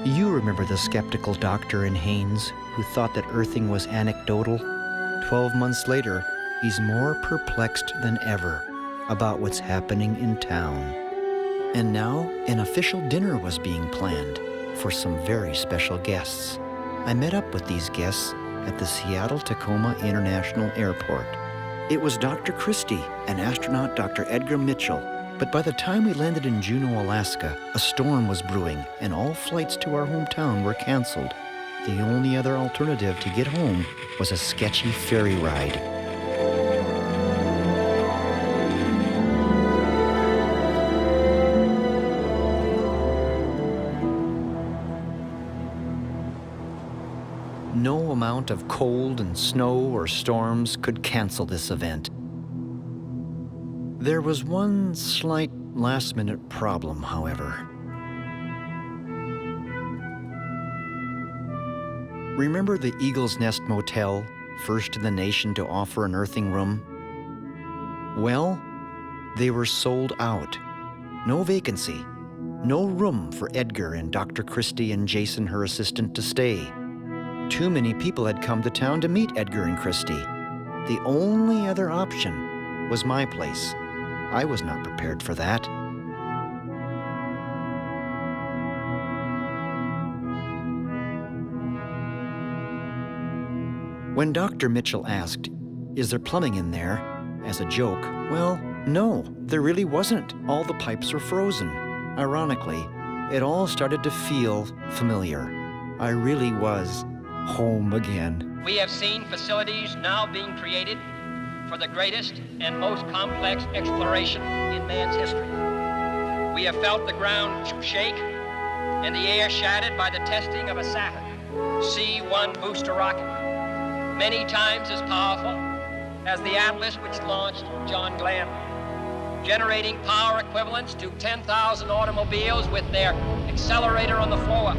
You remember the skeptical doctor in Haines who thought that earthing was anecdotal? 12 months later, he's more perplexed than ever about what's happening in town. And now, an official dinner was being planned for some very special guests. I met up with these guests at the Seattle-Tacoma International Airport. It was Dr. Christie and astronaut Dr. Edgar Mitchell. But by the time we landed in Juneau, Alaska, a storm was brewing and all flights to our hometown were canceled. The only other alternative to get home was a sketchy ferry ride. No amount of cold and snow or storms could cancel this event. There was one slight last-minute problem, however. Remember the Eagle's Nest Motel, first in the nation to offer an earthing room? Well, they were sold out. No vacancy. No room for Edgar and Dr. Christie and Jason, her assistant, to stay. Too many people had come to town to meet Edgar and Christie. The only other option was my place. I was not prepared for that. When Dr. Mitchell asked, "Is there plumbing in there?" as a joke, well, no, there really wasn't. All the pipes were frozen. Ironically, it all started to feel familiar. I really was home again. We have seen facilities now being created for the greatest and most complex exploration in man's history. We have felt the ground shake and the air shattered by the testing of a Saturn C-1 booster rocket, many times as powerful as the Atlas which launched John Glenn, generating power equivalents to 10,000 automobiles with their accelerator on the floor.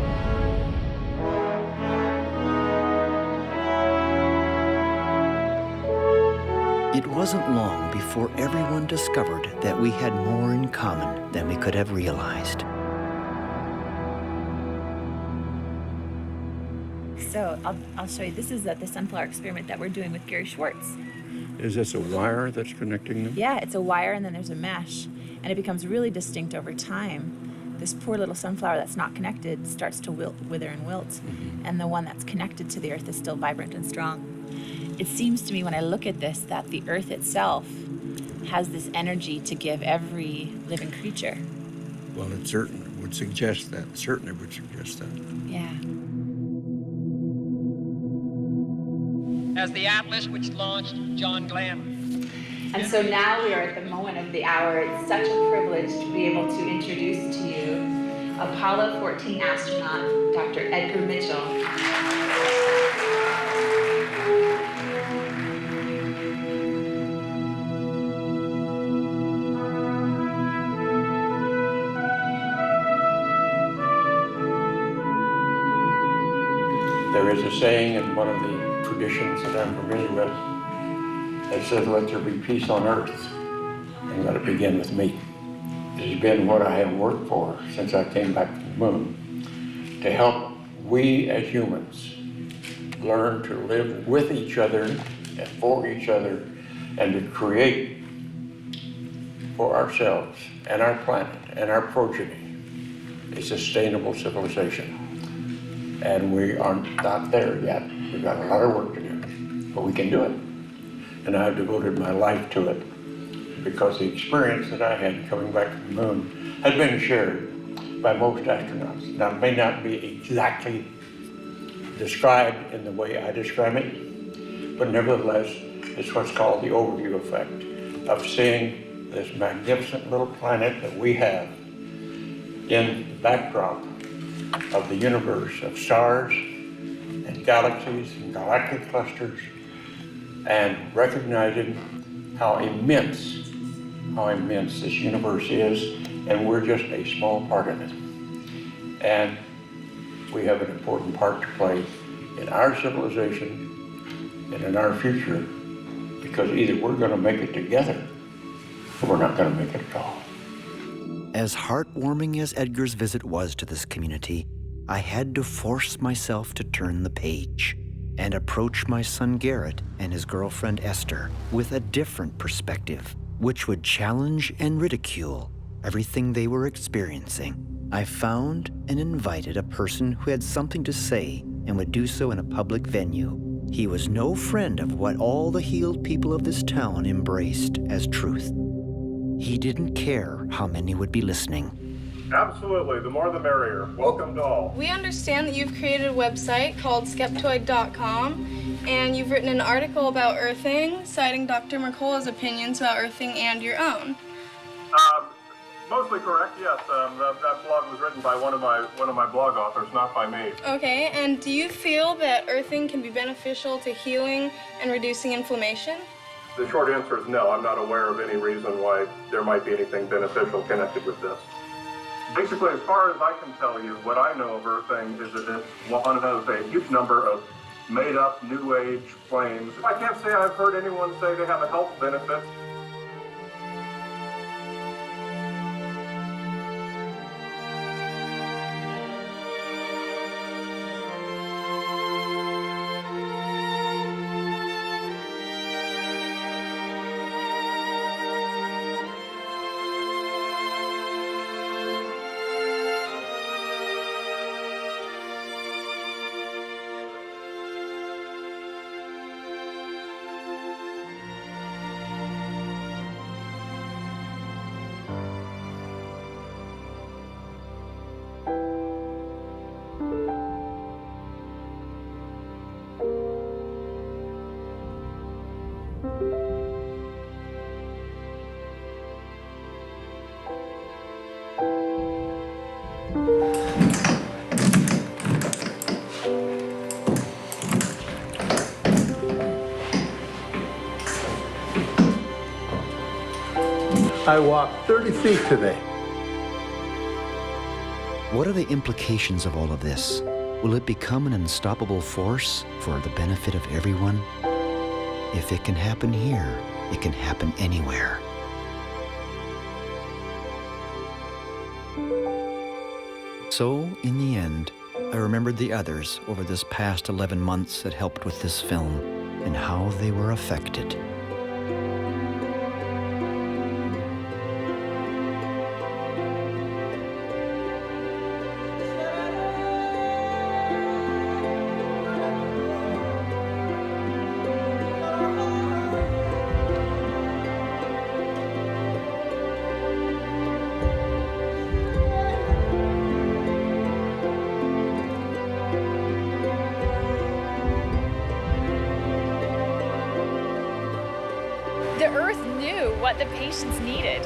It wasn't long before everyone discovered that we had more in common than we could have realized. So I'll show you. This is the sunflower experiment that we're doing with Gary Schwartz. Is this a wire that's connecting them? Yeah, it's a wire and then there's a mesh. And it becomes really distinct over time. This poor little sunflower that's not connected starts to wither and wilt. Mm-hmm. And the one that's connected to the earth is still vibrant and strong. It seems to me when I look at this that the earth itself has this energy to give every living creature. Well, it certainly would suggest that. Certainly would suggest that. Yeah. As the Atlas which launched John Glenn. And so now we are at the moment of the hour. It's such a privilege to be able to introduce to you Apollo 14 astronaut, Dr. Edgar Mitchell. There is a saying in one of the traditions that I'm familiar with that says, "Let there be peace on earth, and let it begin with me." It has been what I have worked for since I came back from the moon, to help we as humans learn to live with each other and for each other, and to create for ourselves and our planet and our progeny a sustainable civilization. And we are not there yet. We've got a lot of work to do, but we can do it. And I've devoted my life to it because the experience that I had coming back from the moon has been shared by most astronauts. Now, it may not be exactly described in the way I describe it, but nevertheless, It's what's called the overview effect of seeing this magnificent little planet that we have in the backdrop of the universe of stars and galaxies and galactic clusters, and recognizing how immense this universe is, and we're just a small part of it. And we have an important part to play in our civilization and in our future, because either we're going to make it together or we're not going to make it at all. As heartwarming as Edgar's visit was to this community, I had to force myself to turn the page and approach my son Garrett and his girlfriend Esther with a different perspective, which would challenge and ridicule everything they were experiencing. I found and invited a person who had something to say and would do so in a public venue. He was no friend of what all the healed people of this town embraced as truth. He didn't care how many would be listening. Absolutely, the more the merrier. Welcome to all. We understand that you've created a website called Skeptoid.com, and you've written an article about earthing, citing Dr. Mercola's opinions about earthing and your own. Mostly correct, yes. That blog was written by one of my blog authors, not by me. Okay, and do you feel that earthing can be beneficial to healing and reducing inflammation? The short answer is no. I'm not aware of any reason why there might be anything beneficial connected with this. Basically, as far as I can tell you, what I know of earthing is that it's one of a huge number of made-up New Age claims. I can't say I've heard anyone say they have a health benefit. I walked 30 feet today. What are the implications of all of this? Will it become an unstoppable force for the benefit of everyone? If it can happen here, it can happen anywhere. So, in the end, I remembered the others over this past 11 months that helped with this film and how they were affected. The Earth knew what the patients needed.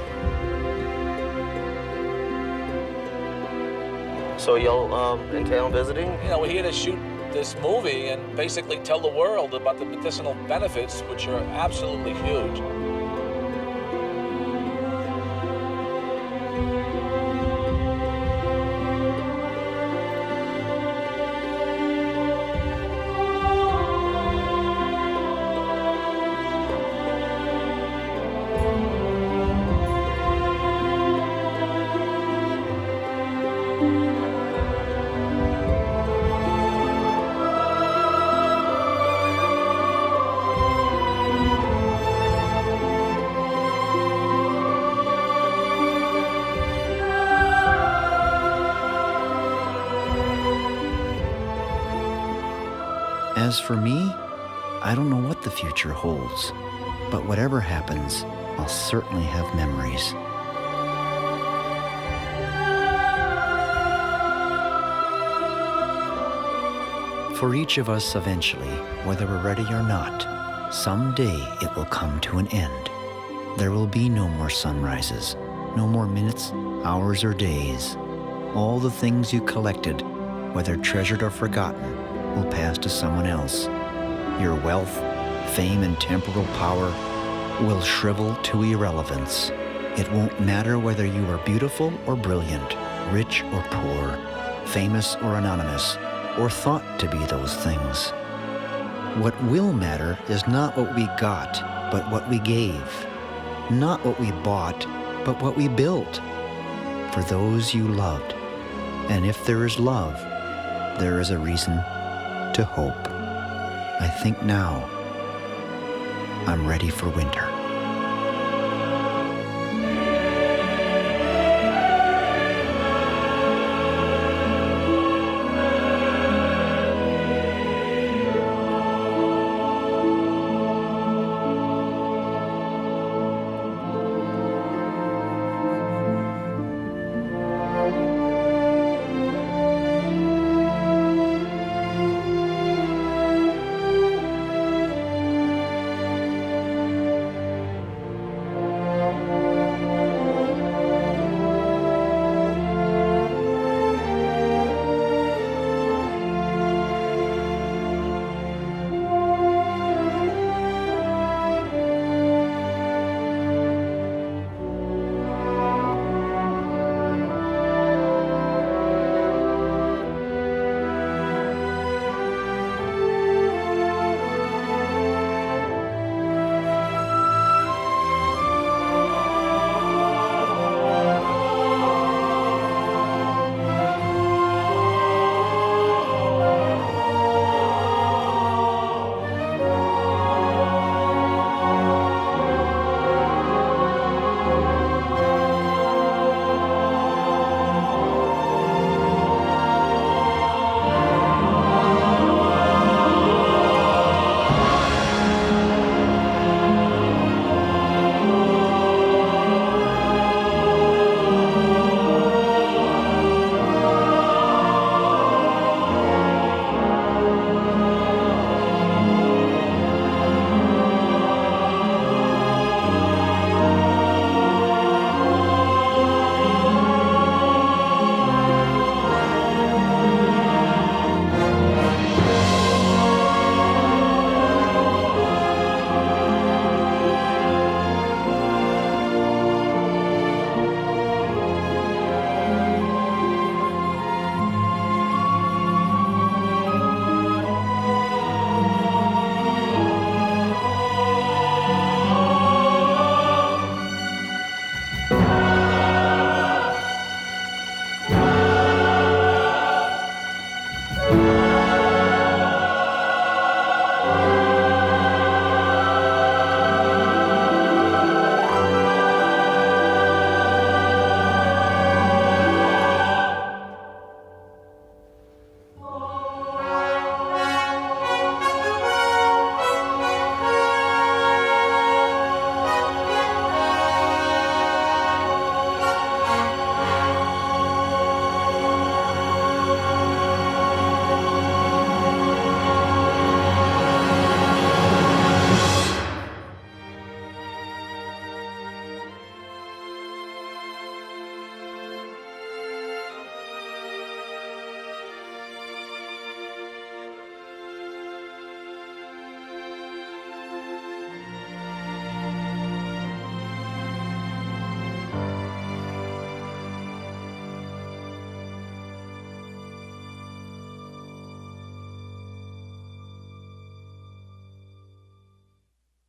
So y'all in town visiting? You know, we're here to shoot this movie and basically tell the world about the medicinal benefits, which are absolutely huge. As for me, I don't know what the future holds, but whatever happens, I'll certainly have memories. For each of us eventually, whether we're ready or not, Someday it will come to an end. There will be no more sunrises, no more minutes, hours, or days. All the things you collected, whether treasured or forgotten, will pass to someone else. Your wealth, fame, and temporal power will shrivel to irrelevance. It won't matter whether you are beautiful or brilliant, rich or poor, famous or anonymous, or thought to be those things. What will matter is not what we got, but what we gave. Not what we bought, but what we built. For those you loved. And if there is love, there is a reason to hope. I think now I'm ready for winter.